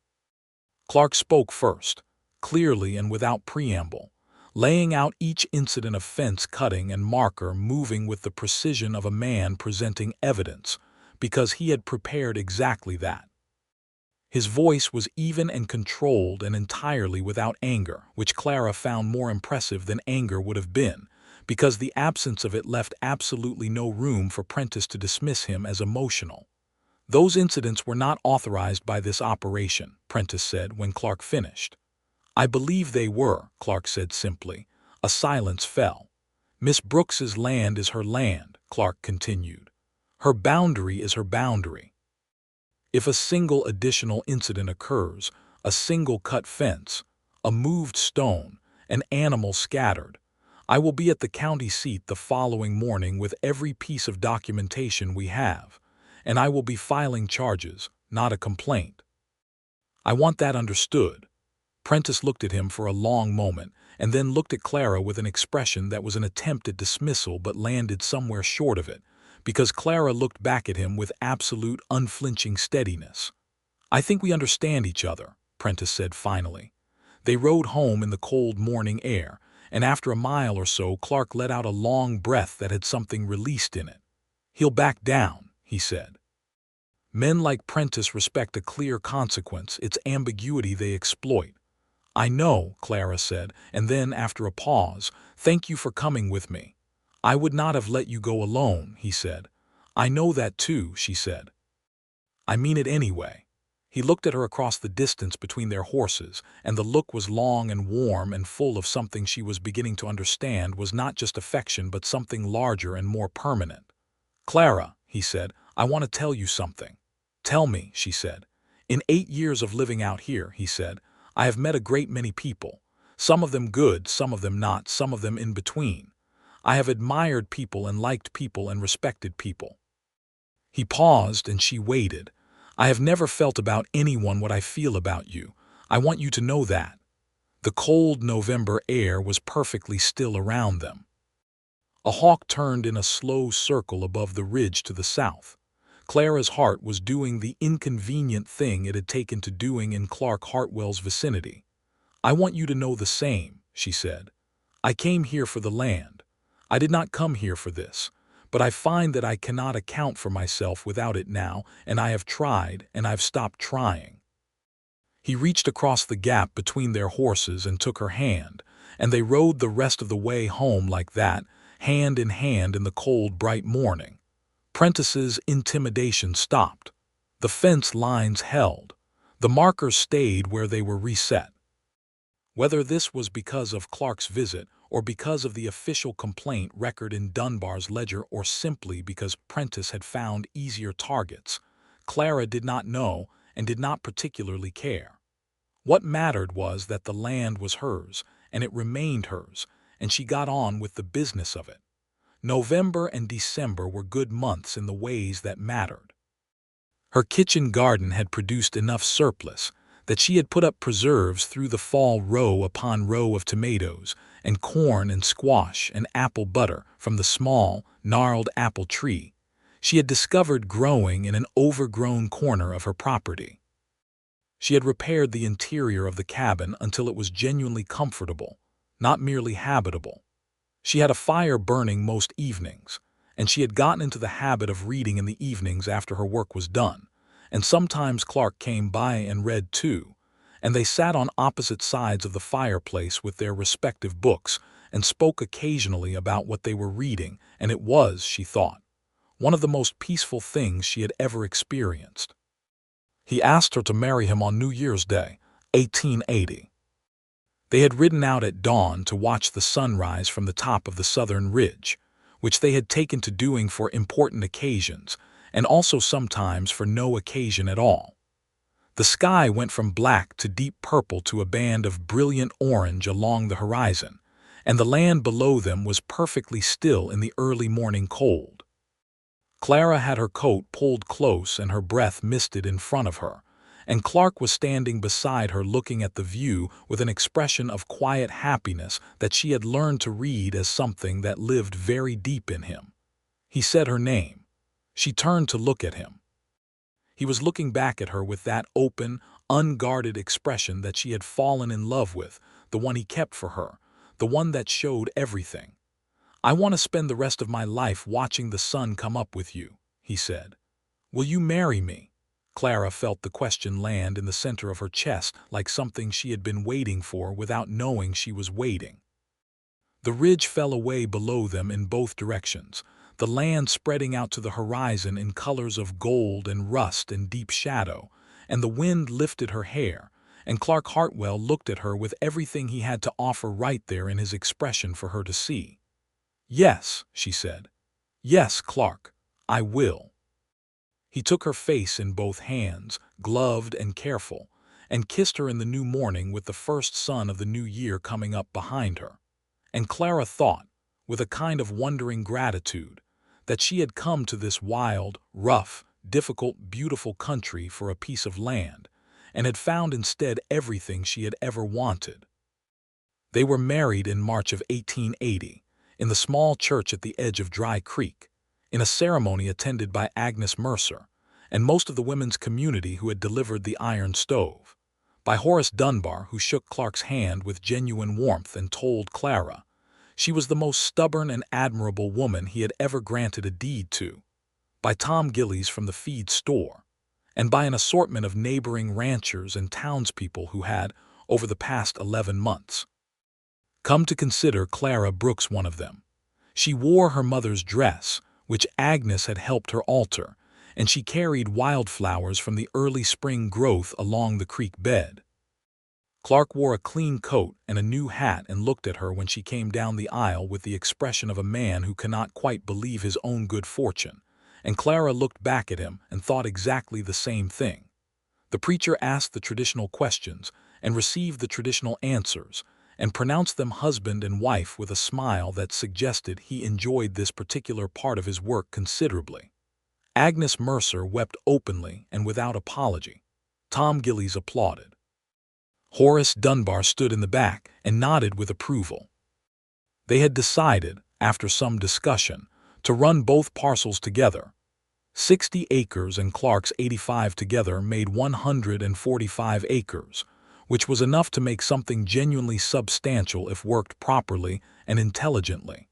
Speaker 1: Clark spoke first, clearly and without preamble, laying out each incident of fence cutting and marker moving with the precision of a man presenting evidence, because he had prepared exactly that. His voice was even and controlled and entirely without anger, which Clara found more impressive than anger would have been, because the absence of it left absolutely no room for Prentice to dismiss him as emotional. "Those incidents were not authorized by this operation," Prentice said when Clark finished. "I believe they were," Clark said simply. A silence fell. "Miss Brooks's land is her land," Clark continued. "Her boundary is her boundary. If a single additional incident occurs, a single cut fence, a moved stone, an animal scattered, I will be at the county seat the following morning with every piece of documentation we have, and I will be filing charges, not a complaint. I want that understood." Prentice looked at him for a long moment, and then looked at Clara with an expression that was an attempt at dismissal but landed somewhere short of it, because Clara looked back at him with absolute unflinching steadiness. "I think we understand each other," Prentice said finally. They rode home in the cold morning air, and after a mile or so Clark let out a long breath that had something released in it. "He'll back down," he said. "Men like Prentice respect a clear consequence, its ambiguity they exploit." "I know," Clara said, and then, after a pause, "Thank you for coming with me." "I would not have let you go alone," he said. "I know that too," she said. "I mean it anyway." He looked at her across the distance between their horses, and the look was long and warm and full of something she was beginning to understand was not just affection but something larger and more permanent. "Clara," he said, "I want to tell you something." "Tell me," she said. "In 8 years of living out here," he said, "I have met a great many people. Some of them good, some of them not, some of them in between. I have admired people and liked people and respected people." He paused and she waited. "I have never felt about anyone what I feel about you. I want you to know that." The cold November air was perfectly still around them. A hawk turned in a slow circle above the ridge to the south. Clara's heart was doing the inconvenient thing it had taken to doing in Clark Hartwell's vicinity. "I want you to know the same," she said. "I came here for the land. I did not come here for this. But I find that I cannot account for myself without it now, and I have tried, and I've stopped trying." He reached across the gap between their horses and took her hand, and they rode the rest of the way home like that, hand in hand in the cold, bright morning. Prentice's intimidation stopped. The fence lines held. The markers stayed where they were reset. Whether this was because of Clark's visit or because of the official complaint record in Dunbar's ledger or simply because Prentice had found easier targets, Clara did not know and did not particularly care. What mattered was that the land was hers, and it remained hers, and she got on with the business of it. November and December were good months in the ways that mattered. Her kitchen garden had produced enough surplus that she had put up preserves through the fall, row upon row of tomatoes and corn and squash and apple butter from the small, gnarled apple tree she had discovered growing in an overgrown corner of her property. She had repaired the interior of the cabin until it was genuinely comfortable, not merely habitable. She had a fire burning most evenings, and she had gotten into the habit of reading in the evenings after her work was done, and sometimes Clark came by and read too, and they sat on opposite sides of the fireplace with their respective books and spoke occasionally about what they were reading, and it was, she thought, one of the most peaceful things she had ever experienced. He asked her to marry him on New Year's Day, 1880. They had ridden out at dawn to watch the sunrise from the top of the southern ridge, which they had taken to doing for important occasions and also sometimes for no occasion at all. The sky went from black to deep purple to a band of brilliant orange along the horizon, and the land below them was perfectly still in the early morning cold. Clara had her coat pulled close and her breath misted in front of her, and Clark was standing beside her looking at the view with an expression of quiet happiness that she had learned to read as something that lived very deep in him. He said her name. She turned to look at him. He was looking back at her with that open, unguarded expression that she had fallen in love with, the one he kept for her, the one that showed everything. "I want to spend the rest of my life watching the sun come up with you," he said. "Will you marry me?" Clara felt the question land in the center of her chest like something she had been waiting for without knowing she was waiting. The ridge fell away below them in both directions, the land spreading out to the horizon in colors of gold and rust and deep shadow, and the wind lifted her hair, and Clark Hartwell looked at her with everything he had to offer right there in his expression for her to see. "Yes," she said. "Yes, Clark, I will." He took her face in both hands, gloved and careful, and kissed her in the new morning with the first sun of the new year coming up behind her. And Clara thought, with a kind of wondering gratitude, that she had come to this wild, rough, difficult, beautiful country for a piece of land, and had found instead everything she had ever wanted. They were married in March of 1880, in the small church at the edge of Dry Creek, in a ceremony attended by Agnes Mercer, and most of the women's community who had delivered the iron stove, by Horace Dunbar, who shook Clark's hand with genuine warmth and told Clara she was the most stubborn and admirable woman he had ever granted a deed to, by Tom Gillies from the feed store, and by an assortment of neighboring ranchers and townspeople who had, over the past 11 months, come to consider Clara Brooks one of them. She wore her mother's dress, which Agnes had helped her alter, and she carried wildflowers from the early spring growth along the creek bed. Clark wore a clean coat and a new hat and looked at her when she came down the aisle with the expression of a man who cannot quite believe his own good fortune, and Clara looked back at him and thought exactly the same thing. The preacher asked the traditional questions and received the traditional answers, and pronounced them husband and wife with a smile that suggested he enjoyed this particular part of his work considerably. Agnes Mercer wept openly and without apology. Tom Gillies applauded. Horace Dunbar stood in the back and nodded with approval. They had decided, after some discussion, to run both parcels together. 60 acres and Clark's 85 together made 145 acres, which was enough to make something genuinely substantial if worked properly and intelligently.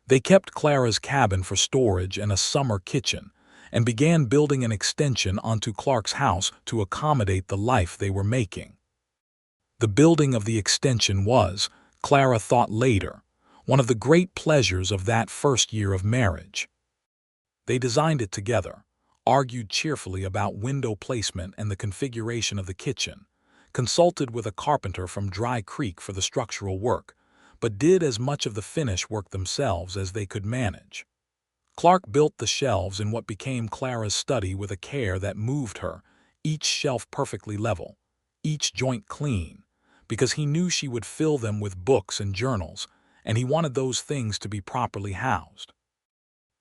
Speaker 1: They kept Clara's cabin for storage and a summer kitchen, and began building an extension onto Clark's house to accommodate the life they were making. The building of the extension was, Clara thought later, one of the great pleasures of that first year of marriage. They designed it together, argued cheerfully about window placement and the configuration of the kitchen, consulted with a carpenter from Dry Creek for the structural work, but did as much of the finish work themselves as they could manage. Clark built the shelves in what became Clara's study with a care that moved her, each shelf perfectly level, each joint clean, because he knew she would fill them with books and journals, and he wanted those things to be properly housed.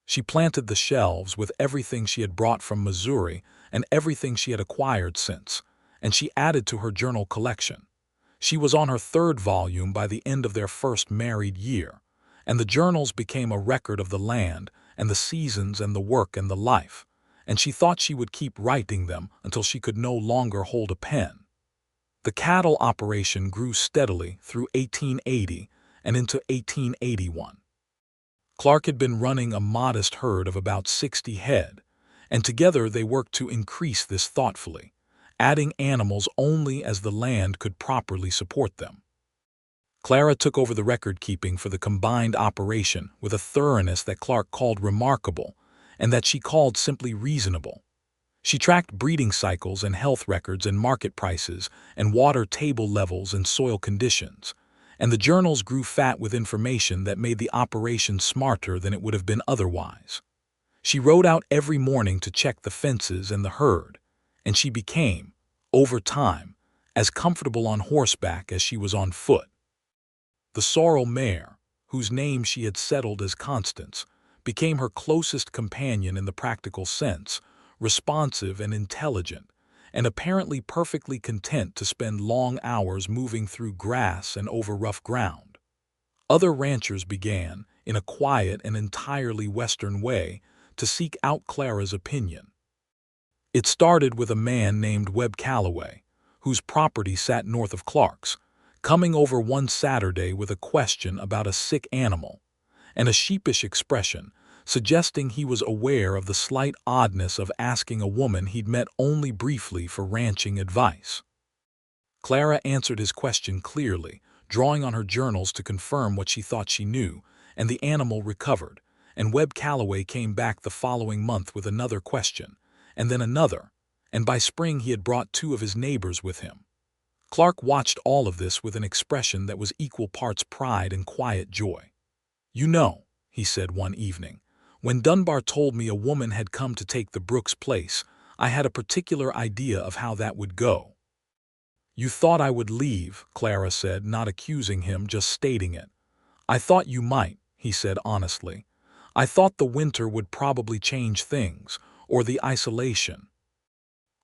Speaker 1: She planted the shelves with everything she had brought from Missouri and everything she had acquired since, and she added to her journal collection. She was on her third volume by the end of their first married year, and the journals became a record of the land and the seasons and the work and the life, and she thought she would keep writing them until she could no longer hold a pen. The cattle operation grew steadily through 1880 and into 1881. Clark had been running a modest herd of about 60 head, and together they worked to increase this thoughtfully, adding animals only as the land could properly support them. Clara took over the record-keeping for the combined operation with a thoroughness that Clark called remarkable and that she called simply reasonable. She tracked breeding cycles and health records and market prices and water table levels and soil conditions, and the journals grew fat with information that made the operation smarter than it would have been otherwise. She rode out every morning to check the fences and the herd, and she became, over time, as comfortable on horseback as she was on foot. The sorrel mare, whose name she had settled as Constance, became her closest companion in the practical sense, responsive and intelligent, and apparently perfectly content to spend long hours moving through grass and over rough ground. Other ranchers began, in a quiet and entirely Western way, to seek out Clara's opinion. It started with a man named Webb Calloway, whose property sat north of Clark's, coming over one Saturday with a question about a sick animal, and a sheepish expression, suggesting he was aware of the slight oddness of asking a woman he'd met only briefly for ranching advice. Clara answered his question clearly, drawing on her journals to confirm what she thought she knew, and the animal recovered, and Webb Calloway came back the following month with another question, and then another, and by spring he had brought 2 of his neighbors with him. Clark watched all of this with an expression that was equal parts pride and quiet joy. "You know," he said one evening, "when Dunbar told me a woman had come to take the Brooks place, I had a particular idea of how that would go." "You thought I would leave," Clara said, not accusing him, just stating it. "I thought you might," he said honestly. "I thought the winter would probably change things, or the isolation,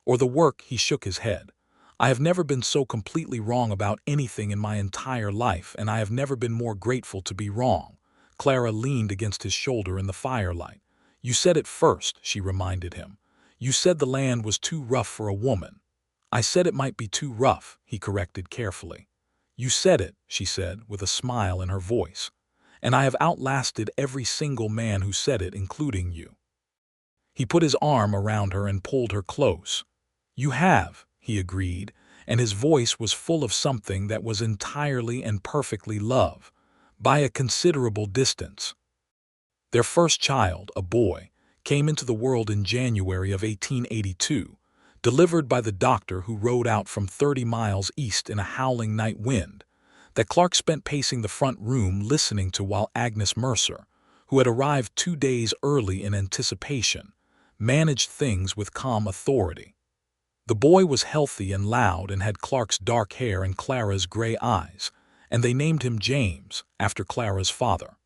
Speaker 1: or the work." He shook his head. "I have never been so completely wrong about anything in my entire life, and I have never been more grateful to be wrong." Clara leaned against his shoulder in the firelight. "You said it first," she reminded him. "You said the land was too rough for a woman." "I said it might be too rough," he corrected carefully. "You said it," she said, with a smile in her voice. "And I have outlasted every single man who said it, including you." He put his arm around her and pulled her close. "You have," he agreed, and his voice was full of something that was entirely and perfectly love, by a considerable distance. Their first child, a boy, came into the world in January of 1882, delivered by the doctor who rode out from 30 miles east in a howling night wind, that Clark spent pacing the front room listening to while Agnes Mercer, who had arrived 2 days early in anticipation, managed things with calm authority. The boy was healthy and loud and had Clark's dark hair and Clara's gray eyes, and they named him James, after Clara's father.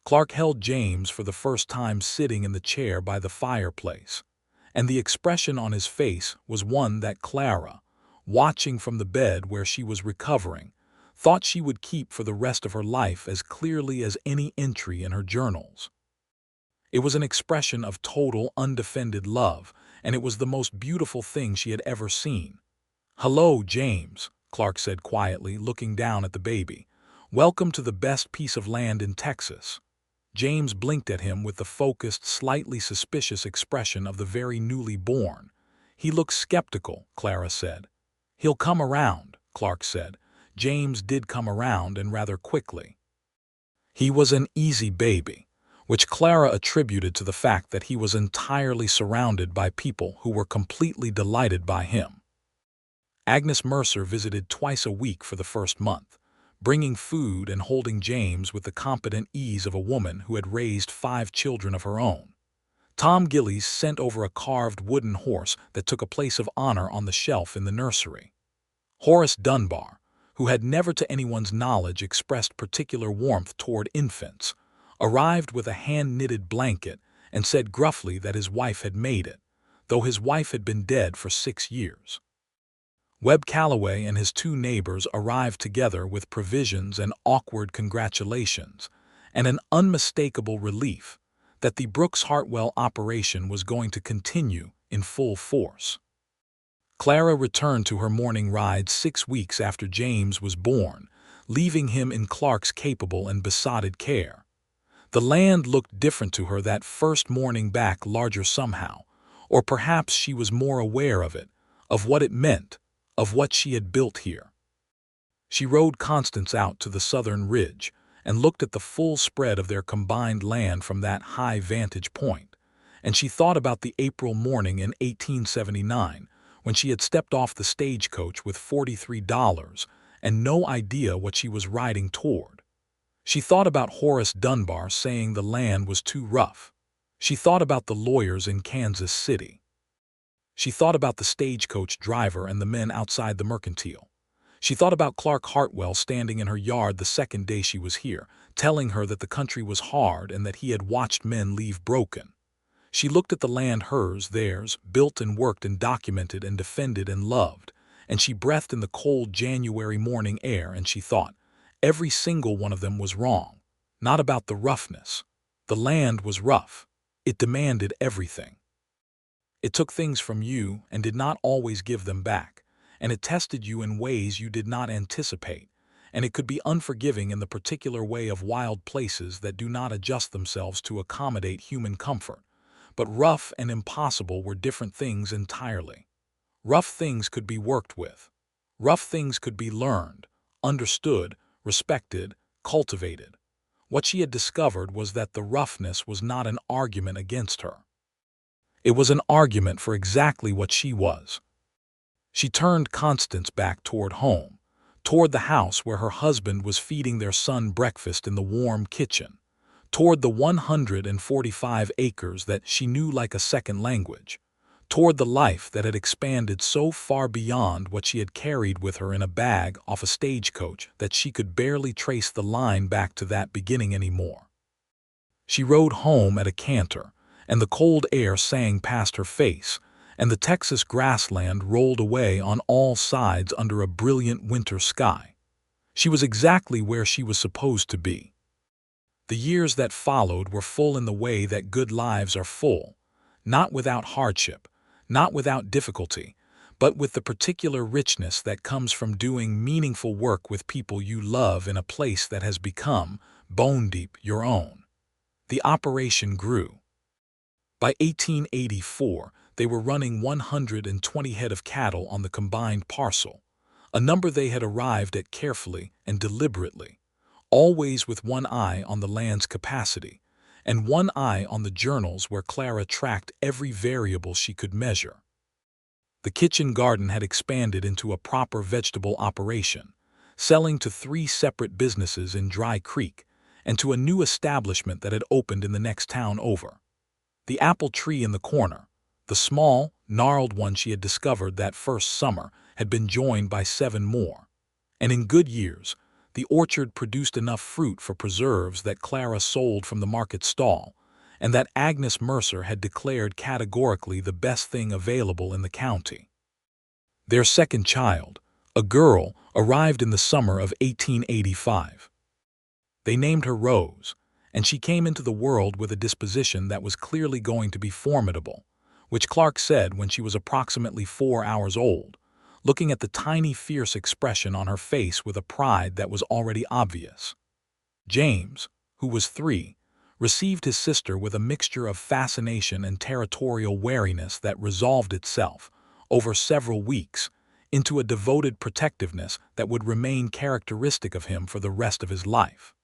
Speaker 1: Clark held James for the first time sitting in the chair by the fireplace, and the expression on his face was one that Clara, watching from the bed where she was recovering, thought she would keep for the rest of her life as clearly as any entry in her journals. It was an expression of total, undefended love, and it was the most beautiful thing she had ever seen. "Hello, James," Clark said quietly, looking down at the baby. "Welcome to the best piece of land in Texas." James blinked at him with the focused, slightly suspicious expression of the very newly born. "He looks skeptical," Clara said. "He'll come around," Clark said. James did come around, and rather quickly. He was an easy baby, which Clara attributed to the fact that he was entirely surrounded by people who were completely delighted by him. Agnes Mercer visited twice a week for the first month, bringing food and holding James with the competent ease of a woman who had raised 5 children of her own. Tom Gillies sent over a carved wooden horse that took a place of honor on the shelf in the nursery. Horace Dunbar, who had never to anyone's knowledge expressed particular warmth toward infants, arrived with a hand-knitted blanket and said gruffly that his wife had made it, though his wife had been dead for 6 years. Webb Calloway and his 2 neighbors arrived together with provisions and awkward congratulations, and an unmistakable relief that the Brooks Hartwell operation was going to continue in full force. Clara returned to her morning ride 6 weeks after James was born, leaving him in Clark's capable and besotted care. The land looked different to her that first morning back, larger somehow, or perhaps she was more aware of it, of what it meant, of what she had built here. She rode Constance out to the southern ridge and looked at the full spread of their combined land from that high vantage point, and she thought about the April morning in 1879 when she had stepped off the stagecoach with $43 and no idea what she was riding toward. She thought about Horace Dunbar saying the land was too rough. She thought about the lawyers in Kansas City. She thought about the stagecoach driver and the men outside the mercantile. She thought about Clark Hartwell standing in her yard the second day she was here, telling her that the country was hard and that he had watched men leave broken. She looked at the land, hers, theirs, built and worked and documented and defended and loved, and she breathed in the cold January morning air, and she thought, every single one of them was wrong. Not about the roughness. The land was rough. It demanded everything. It took things from you and did not always give them back, and it tested you in ways you did not anticipate, and it could be unforgiving in the particular way of wild places that do not adjust themselves to accommodate human comfort. But rough and impossible were different things entirely. Rough things could be worked with. Rough things could be learned, understood, respected, cultivated. What she had discovered was that the roughness was not an argument against her. It was an argument for exactly what she was. She turned Constance back toward home, toward the house where her husband was feeding their son breakfast in the warm kitchen, toward the 145 acres that she knew like a second language, toward the life that had expanded so far beyond what she had carried with her in a bag off a stagecoach that she could barely trace the line back to that beginning anymore. She rode home at a canter, and the cold air sang past her face, and the Texas grassland rolled away on all sides under a brilliant winter sky. She was exactly where she was supposed to be. The years that followed were full in the way that good lives are full, not without hardship, not without difficulty, but with the particular richness that comes from doing meaningful work with people you love in a place that has become, bone deep, your own. The operation grew. By 1884, they were running 120 head of cattle on the combined parcel, a number they had arrived at carefully and deliberately, always with one eye on the land's capacity, and one eye on the journals where Clara tracked every variable she could measure. The kitchen garden had expanded into a proper vegetable operation, selling to 3 separate businesses in Dry Creek and to a new establishment that had opened in the next town over. The apple tree in the corner, the small, gnarled one she had discovered that first summer, had been joined by 7 more, and in good years, the orchard produced enough fruit for preserves that Clara sold from the market stall, and that Agnes Mercer had declared categorically the best thing available in the county. Their second child, a girl, arrived in the summer of 1885. They named her Rose, and she came into the world with a disposition that was clearly going to be formidable, which Clark said when she was approximately 4 hours old, looking at the tiny, fierce expression on her face with a pride that was already obvious. James, who was 3, received his sister with a mixture of fascination and territorial wariness that resolved itself, over several weeks, into a devoted protectiveness that would remain characteristic of him for the rest of his life.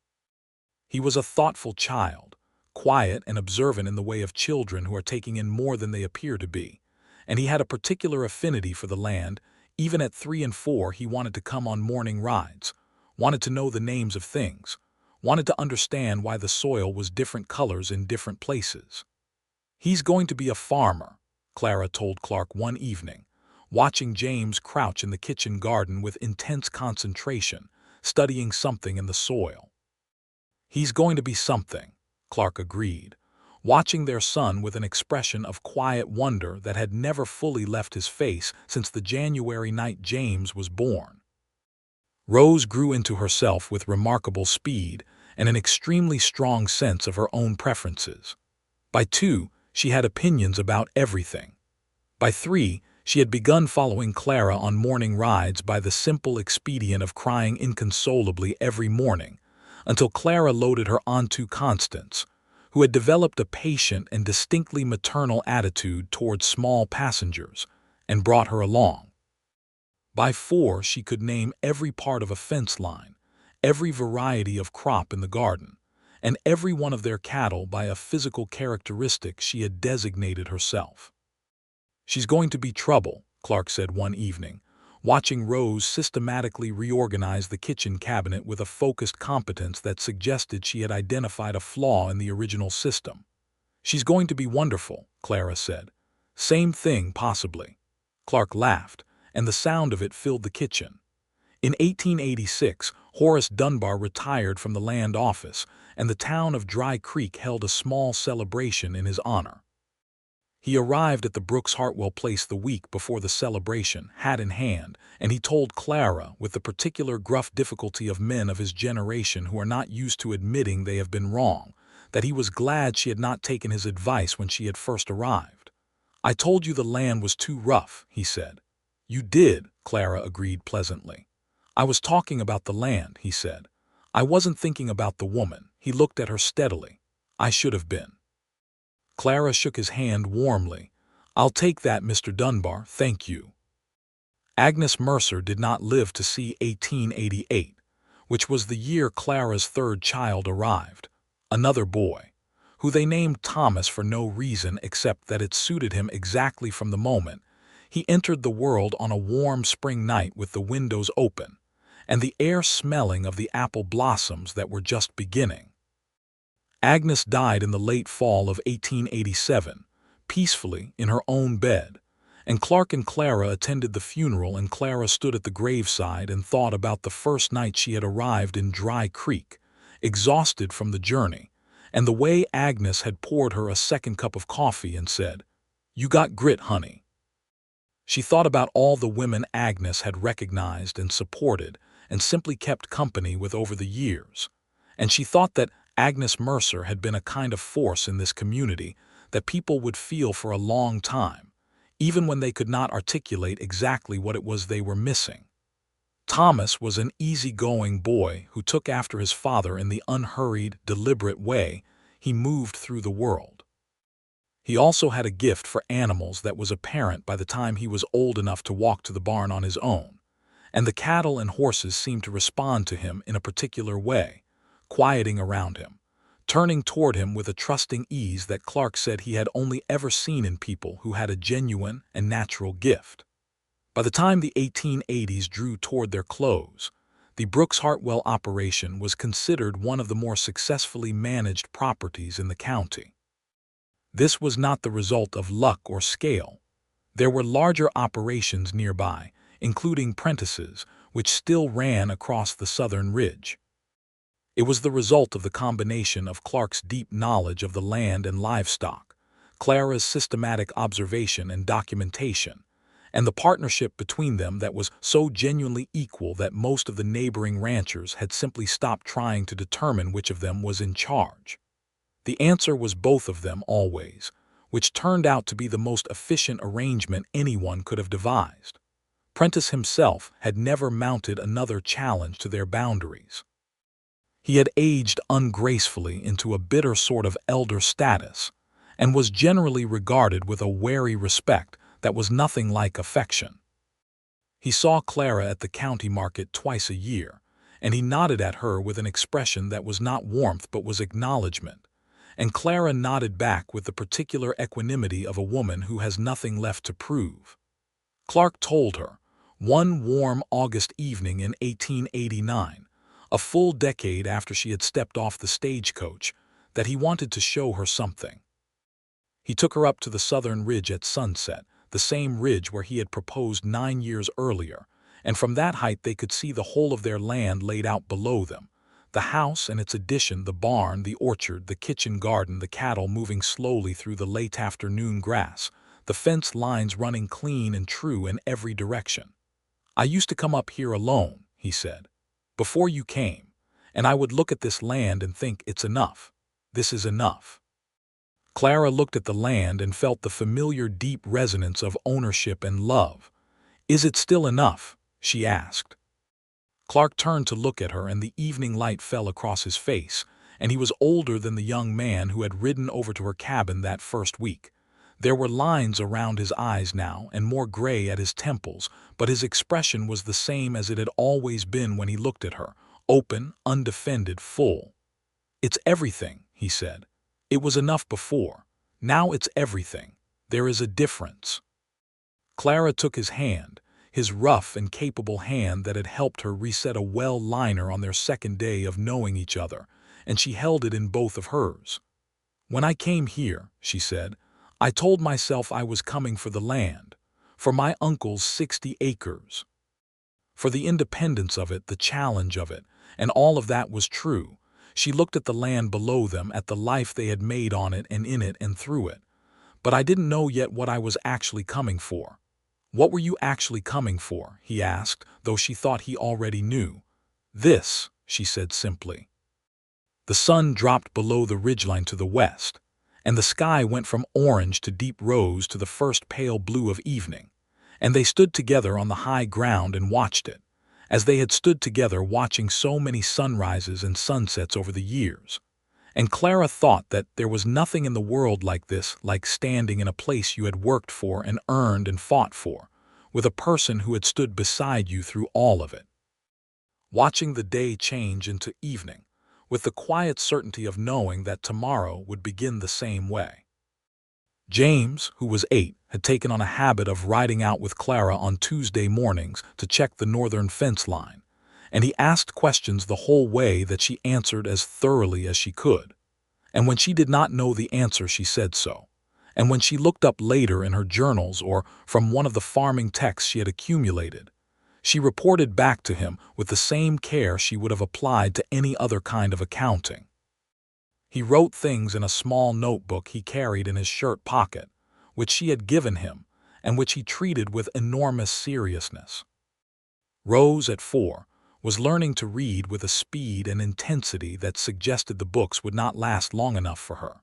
Speaker 1: He was a thoughtful child, quiet and observant in the way of children who are taking in more than they appear to be, and he had a particular affinity for the land. Even at 3 and 4 he wanted to come on morning rides, wanted to know the names of things, wanted to understand why the soil was different colors in different places. "He's going to be a farmer," Clara told Clark one evening, watching James crouch in the kitchen garden with intense concentration, studying something in the soil. "He's going to be something," Clark agreed, watching their son with an expression of quiet wonder that had never fully left his face since the January night James was born. Rose grew into herself with remarkable speed and an extremely strong sense of her own preferences. By 2, she had opinions about everything. By 3, she had begun following Clara on morning rides by the simple expedient of crying inconsolably every morning, until Clara loaded her onto Constance, who had developed a patient and distinctly maternal attitude towards small passengers, and brought her along. By 4, she could name every part of a fence line, every variety of crop in the garden, and every one of their cattle by a physical characteristic she had designated herself. "She's going to be trouble," Clark said one evening, watching Rose systematically reorganize the kitchen cabinet with a focused competence that suggested she had identified a flaw in the original system. "She's going to be wonderful," Clara said. "Same thing, possibly." Clark laughed, and the sound of it filled the kitchen. In 1886, Horace Dunbar retired from the land office, and the town of Dry Creek held a small celebration in his honor. He arrived at the Brooks Hartwell place the week before the celebration, hat in hand, and he told Clara, with the particular gruff difficulty of men of his generation who are not used to admitting they have been wrong, that he was glad she had not taken his advice when she had first arrived. "I told you the land was too rough," he said. "You did," Clara agreed pleasantly. "I was talking about the land," he said. "I wasn't thinking about the woman." He looked at her steadily. "I should have been." Clara shook his hand warmly. "I'll take that, Mr. Dunbar, thank you." Agnes Mercer did not live to see 1888, which was the year Clara's third child arrived, another boy, who they named Thomas for no reason except that it suited him exactly from the moment he entered the world on a warm spring night with the windows open, and the air smelling of the apple blossoms that were just beginning. Agnes died in the late fall of 1887, peacefully in her own bed, and Clark and Clara attended the funeral, and Clara stood at the graveside and thought about the first night she had arrived in Dry Creek, exhausted from the journey, and the way Agnes had poured her a second cup of coffee and said, "You got grit, honey." She thought about all the women Agnes had recognized and supported and simply kept company with over the years, and she thought that Agnes Mercer had been a kind of force in this community that people would feel for a long time, even when they could not articulate exactly what it was they were missing. Thomas was an easygoing boy who took after his father in the unhurried, deliberate way he moved through the world. He also had a gift for animals that was apparent by the time he was old enough to walk to the barn on his own, and the cattle and horses seemed to respond to him in a particular way, quieting around him, turning toward him with a trusting ease that Clark said he had only ever seen in people who had a genuine and natural gift. By the time the 1880s drew toward their close, the Brooks Hartwell operation was considered one of the more successfully managed properties in the county. This was not the result of luck or scale. There were larger operations nearby, including Prentice's, which still ran across the southern ridge. It was the result of the combination of Clark's deep knowledge of the land and livestock, Clara's systematic observation and documentation, and the partnership between them that was so genuinely equal that most of the neighboring ranchers had simply stopped trying to determine which of them was in charge. The answer was both of them always, which turned out to be the most efficient arrangement anyone could have devised. Prentice himself had never mounted another challenge to their boundaries. He had aged ungracefully into a bitter sort of elder status, and was generally regarded with a wary respect that was nothing like affection. He saw Clara at the county market twice a year, and he nodded at her with an expression that was not warmth but was acknowledgment, and Clara nodded back with the particular equanimity of a woman who has nothing left to prove. Clark told her, one warm August evening in 1889, a full decade after she had stepped off the stagecoach, that he wanted to show her something. He took her up to the southern ridge at sunset, the same ridge where he had proposed 9 years earlier, and from that height they could see the whole of their land laid out below them, The house and its addition, the barn, the orchard, the kitchen garden, the cattle moving slowly through the late afternoon grass, the fence lines running clean and true in every direction. "I used to come up here alone," he said, "before you came, and I would look at this land and think, it's enough. This is enough." Clara looked at the land and felt the familiar deep resonance of ownership and love. "Is it still enough?" she asked. Clark turned to look at her, and the evening light fell across his face, and he was older than the young man who had ridden over to her cabin that first week. There were lines around his eyes now, and more gray at his temples, but his expression was the same as it had always been when he looked at her, open, undefended, full. "It's everything," he said. "It was enough before. Now it's everything. There is a difference." Clara took his hand, his rough and capable hand that had helped her reset a well liner on their second day of knowing each other, and she held it in both of hers. "When I came here," she said, "I told myself I was coming for the land, for my uncle's 60 acres. For the independence of it, the challenge of it, and all of that was true." She looked at the land below them, at the life they had made on it and in it and through it. "But I didn't know yet what I was actually coming for." "What were you actually coming for?" he asked, though she thought he already knew. "This," she said simply. The sun dropped below the ridgeline to the west, and the sky went from orange to deep rose to the first pale blue of evening, and they stood together on the high ground and watched it, as they had stood together watching so many sunrises and sunsets over the years. And Clara thought that there was nothing in the world like this, like standing in a place you had worked for and earned and fought for, with a person who had stood beside you through all of it. Watching the day change into evening, with the quiet certainty of knowing that tomorrow would begin the same way. James, who was 8, had taken on a habit of riding out with Clara on Tuesday mornings to check the northern fence line, and he asked questions the whole way that she answered as thoroughly as she could. And when she did not know the answer, she said so. And when she looked up later in her journals or from one of the farming texts she had accumulated, she reported back to him with the same care she would have applied to any other kind of accounting. He wrote things in a small notebook he carried in his shirt pocket, which she had given him, and which he treated with enormous seriousness. Rose, at 4, was learning to read with a speed and intensity that suggested the books would not last long enough for her.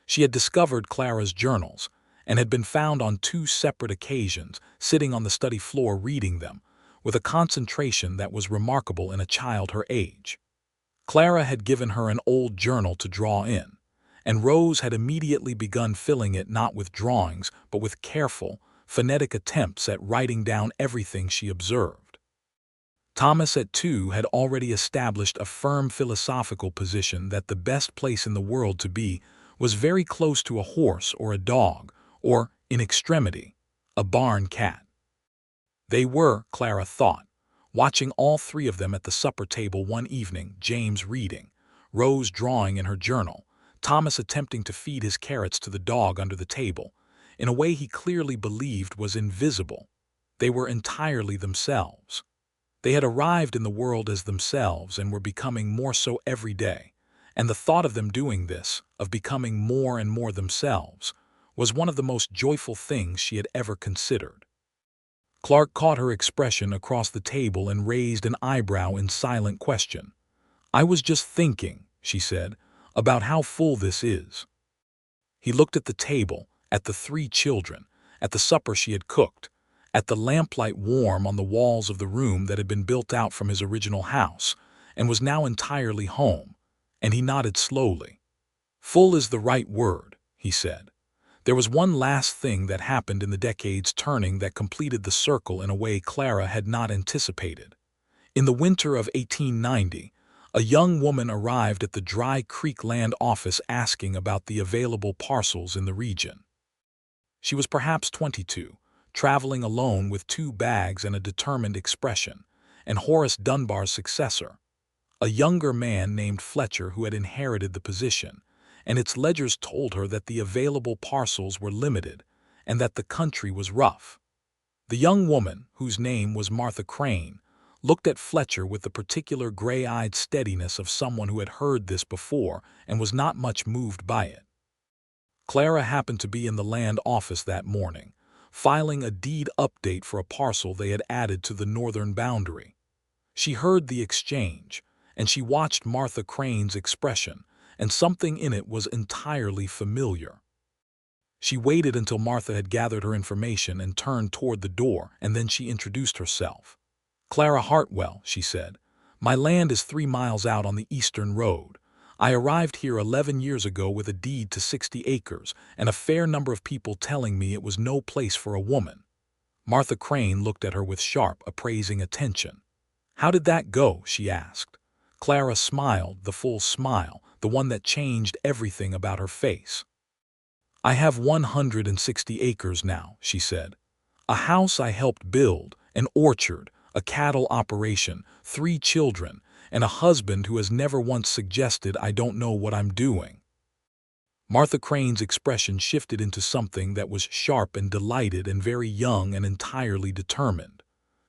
Speaker 1: She had discovered Clara's journals, and had been found on 2 separate occasions sitting on the study floor reading them, with a concentration that was remarkable in a child her age. Clara had given her an old journal to draw in, and Rose had immediately begun filling it not with drawings but with careful, phonetic attempts at writing down everything she observed. Thomas, at 2, had already established a firm philosophical position that the best place in the world to be was very close to a horse or a dog, or, in extremity, a barn cat. They were, Clara thought, watching all 3 of them at the supper table one evening, James reading, Rose drawing in her journal, Thomas attempting to feed his carrots to the dog under the table, in a way he clearly believed was invisible. They were entirely themselves. They had arrived in the world as themselves and were becoming more so every day, and the thought of them doing this, of becoming more and more themselves, was one of the most joyful things she had ever considered. Clark caught her expression across the table and raised an eyebrow in silent question. "I was just thinking," she said, "about how full this is." He looked at the table, at the 3 children, at the supper she had cooked, at the lamplight warm on the walls of the room that had been built out from his original house, and was now entirely home, and he nodded slowly. "Full is the right word," he said. There was one last thing that happened in the decade's turning that completed the circle in a way Clara had not anticipated. In the winter of 1890, a young woman arrived at the Dry Creek Land Office asking about the available parcels in the region. She was perhaps 22, traveling alone with 2 bags and a determined expression, and Horace Dunbar's successor, a younger man named Fletcher who had inherited the position, and its ledgers told her that the available parcels were limited and that the country was rough. The young woman, whose name was Martha Crane, looked at Fletcher with the particular gray-eyed steadiness of someone who had heard this before and was not much moved by it. Clara happened to be in the land office that morning, filing a deed update for a parcel they had added to the northern boundary. She heard the exchange, and she watched Martha Crane's expression, and something in it was entirely familiar. She waited until Martha had gathered her information and turned toward the door, and then she introduced herself. "Clara Hartwell," she said. "My land is 3 miles out on the eastern road. I arrived here 11 years ago with a deed to 60 acres, and a fair number of people telling me it was no place for a woman." Martha Crane looked at her with sharp, appraising attention. "How did that go?" she asked. Clara smiled, the full smile, the one that changed everything about her face. "I have 160 acres now," she said. "A house I helped build, an orchard, a cattle operation, 3 children, and a husband who has never once suggested I don't know what I'm doing." Martha Crane's expression shifted into something that was sharp and delighted and very young and entirely determined.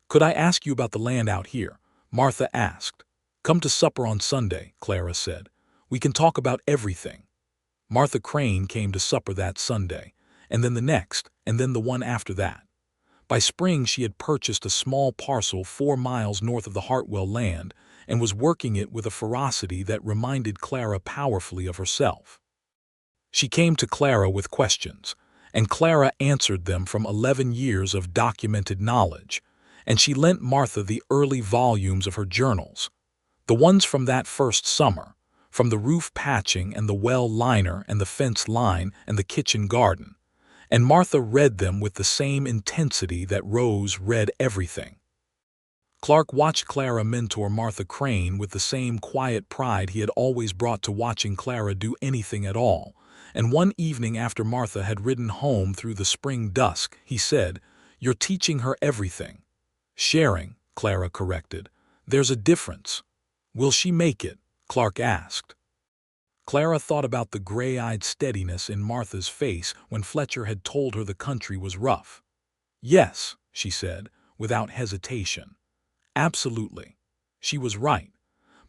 Speaker 1: "Could I ask you about the land out here?" Martha asked. "Come to supper on Sunday," Clara said. "We can talk about everything." Martha Crane came to supper that Sunday, and then the next, and then the one after that. By spring she had purchased a small parcel 4 miles north of the Hartwell land and was working it with a ferocity that reminded Clara powerfully of herself. She came to Clara with questions, and Clara answered them from 11 years of documented knowledge, and she lent Martha the early volumes of her journals, the ones from that first summer, from the roof patching and the well liner and the fence line and the kitchen garden, and Martha read them with the same intensity that Rose read everything. Clark watched Clara mentor Martha Crane with the same quiet pride he had always brought to watching Clara do anything at all, and one evening after Martha had ridden home through the spring dusk, he said, "You're teaching her everything." "Sharing," Clara corrected. "There's a difference." "Will she make it?" Clark asked. Clara thought about the gray-eyed steadiness in Martha's face when Fletcher had told her the country was rough. "Yes," she said, without hesitation. "Absolutely." She was right.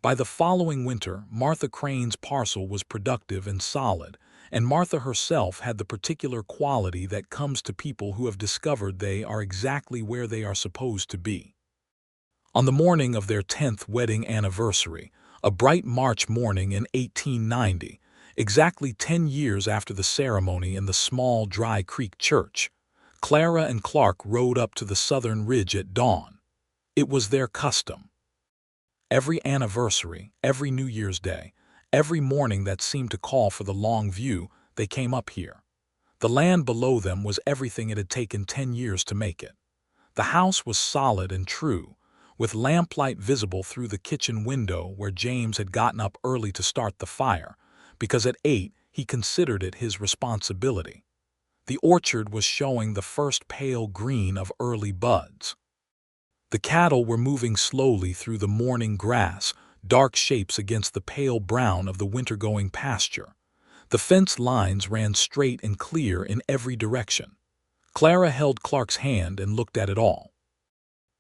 Speaker 1: By the following winter, Martha Crane's parcel was productive and solid, and Martha herself had the particular quality that comes to people who have discovered they are exactly where they are supposed to be. On the morning of their 10th wedding anniversary, a bright March morning in 1890, exactly 10 years after the ceremony in the small Dry Creek church, Clara and Clark rode up to the southern ridge at dawn. It was their custom. Every anniversary, every New Year's Day, every morning that seemed to call for the long view, they came up here. The land below them was everything it had taken 10 years to make it. The house was solid and true, with lamplight visible through the kitchen window where James had gotten up early to start the fire, because at 8 he considered it his responsibility. The orchard was showing the first pale green of early buds. The cattle were moving slowly through the morning grass, dark shapes against the pale brown of the winter-going pasture. The fence lines ran straight and clear in every direction. Clara held Clark's hand and looked at it all.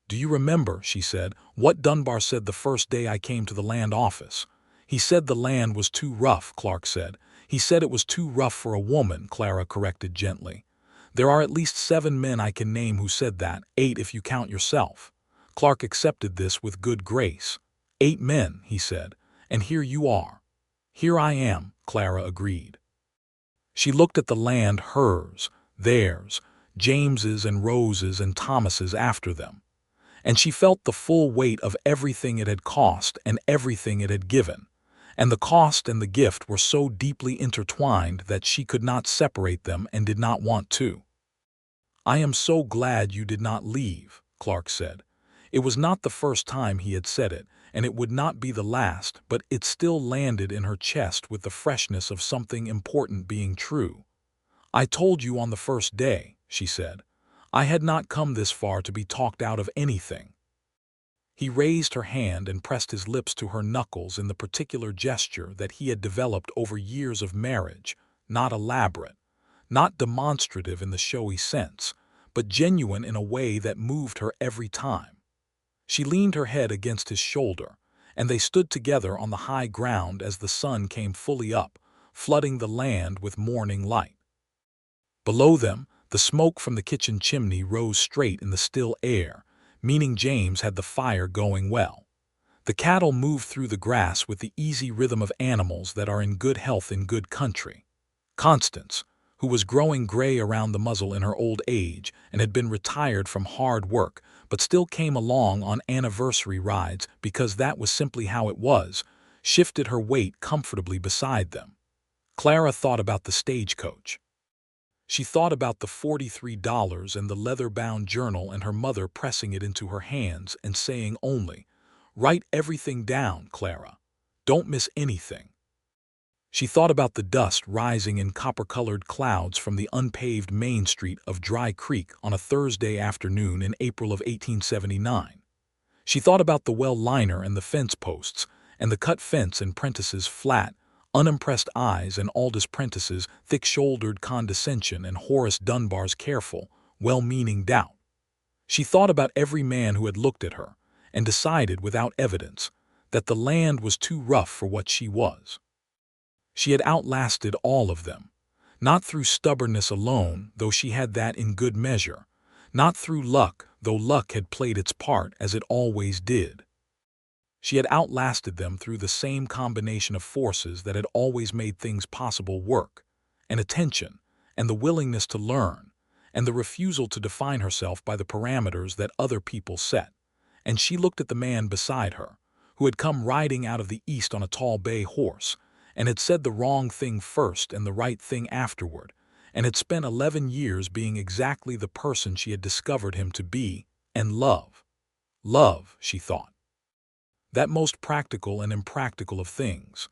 Speaker 1: "Do you remember," she said, "what Dunbar said the first day I came to the land office?" "He said the land was too rough," Clark said. "He said it was too rough for a woman," Clara corrected gently. "There are at least 7 men I can name who said that, 8 if you count yourself." Clark accepted this with good grace. "8 men," he said, "and here you are." "Here I am," Clara agreed. She looked at the land, hers, theirs, James's and Rose's and Thomas's after them, and she felt the full weight of everything it had cost and everything it had given, and the cost and the gift were so deeply intertwined that she could not separate them and did not want to. "I am so glad you did not leave," Clark said. It was not the first time he had said it, and it would not be the last, but it still landed in her chest with the freshness of something important being true. "I told you on the first day," she said. "I had not come this far to be talked out of anything." He raised her hand and pressed his lips to her knuckles in the particular gesture that he had developed over years of marriage, not elaborate, not demonstrative in the showy sense, but genuine in a way that moved her every time. She leaned her head against his shoulder, and they stood together on the high ground as the sun came fully up, flooding the land with morning light. Below them, the smoke from the kitchen chimney rose straight in the still air, meaning James had the fire going well. The cattle moved through the grass with the easy rhythm of animals that are in good health in good country. Constance, who was growing gray around the muzzle in her old age and had been retired from hard work, but still came along on anniversary rides because that was simply how it was, shifted her weight comfortably beside them. Clara thought about the stagecoach. She thought about the $43 and the leather-bound journal and her mother pressing it into her hands and saying only, "Write everything down, Clara. Don't miss anything." She thought about the dust rising in copper-colored clouds from the unpaved main street of Dry Creek on a Thursday afternoon in April of 1879. She thought about the well liner and the fence posts, and the cut fence and Prentice's flat, unimpressed eyes and Aldous Prentice's thick-shouldered condescension and Horace Dunbar's careful, well-meaning doubt. She thought about every man who had looked at her, and decided without evidence that the land was too rough for what she was. She had outlasted all of them, not through stubbornness alone, though she had that in good measure, not through luck, though luck had played its part as it always did. She had outlasted them through the same combination of forces that had always made things possible: work, and attention, and the willingness to learn, and the refusal to define herself by the parameters that other people set. And she looked at the man beside her, who had come riding out of the east on a tall bay horse, and had said the wrong thing first and the right thing afterward, and had spent 11 years being exactly the person she had discovered him to be, and love. Love, she thought. That most practical and impractical of things.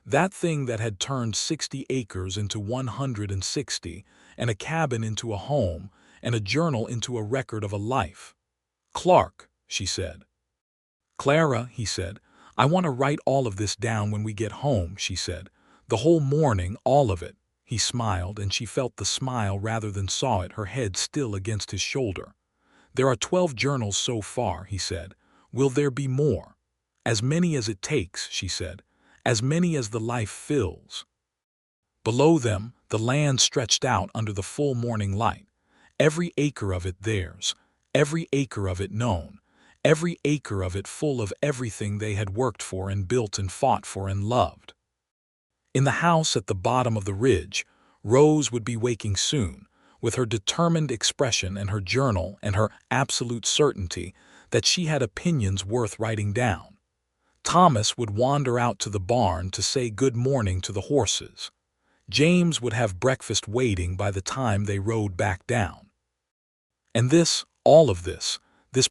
Speaker 1: That thing that had turned 60 acres into 160, and a cabin into a home, and a journal into a record of a life. "Clark," she said. "Clara," he said. "I want to write all of this down when we get home," she said. "The whole morning, all of it." He smiled, and she felt the smile rather than saw it, her head still against his shoulder. "There are 12 journals so far," he said. "Will there be more?" "As many as it takes," she said. "As many as the life fills." Below them, the land stretched out under the full morning light, every acre of it theirs, every acre of it known, every acre of it full of everything they had worked for and built and fought for and loved. In the house at the bottom of the ridge, Rose would be waking soon, with her determined expression and her journal and her absolute certainty that she had opinions worth writing down. Thomas would wander out to the barn to say good morning to the horses. James would have breakfast waiting by the time they rode back down. And this, all of this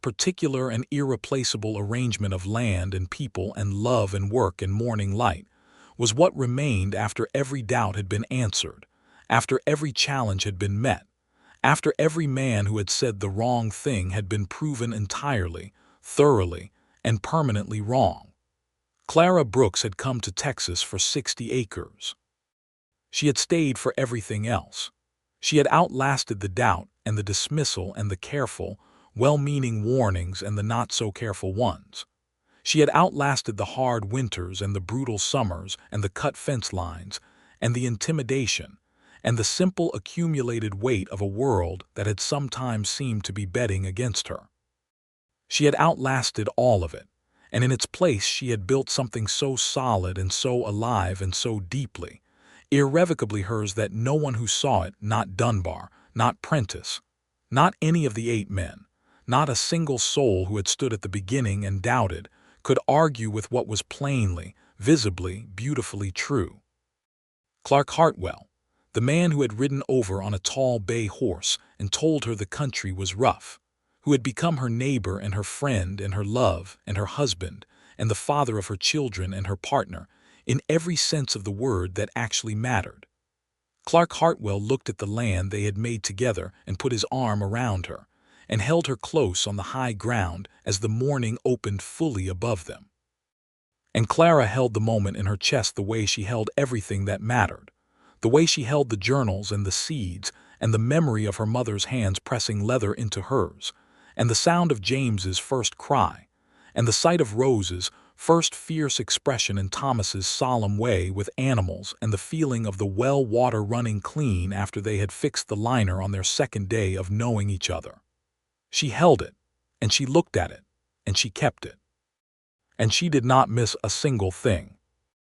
Speaker 1: particular and irreplaceable arrangement of land and people and love and work and morning light, was what remained after every doubt had been answered, after every challenge had been met, after every man who had said the wrong thing had been proven entirely, thoroughly, and permanently wrong. Clara Brooks had come to Texas for 60 acres. She had stayed for everything else. She had outlasted the doubt and the dismissal and the careful, well-meaning warnings and the not-so-careful ones. She had outlasted the hard winters and the brutal summers and the cut fence lines and the intimidation and the simple accumulated weight of a world that had sometimes seemed to be betting against her. She had outlasted all of it, and in its place she had built something so solid and so alive and so deeply, irrevocably hers, that no one who saw it, not Dunbar, not Prentice, not any of the 8 men, not a single soul who had stood at the beginning and doubted, could argue with what was plainly, visibly, beautifully true. Clark Hartwell, the man who had ridden over on a tall bay horse and told her the country was rough, who had become her neighbor and her friend and her love and her husband and the father of her children and her partner, in every sense of the word that actually mattered. Clark Hartwell looked at the land they had made together and put his arm around her, and held her close on the high ground as the morning opened fully above them. And Clara held the moment in her chest the way she held everything that mattered, the way she held the journals and the seeds and the memory of her mother's hands pressing leather into hers, and the sound of James's first cry, and the sight of Rose's first fierce expression in Thomas's solemn way with animals and the feeling of the well water running clean after they had fixed the liner on their second day of knowing each other. She held it, and she looked at it, and she kept it. And she did not miss a single thing.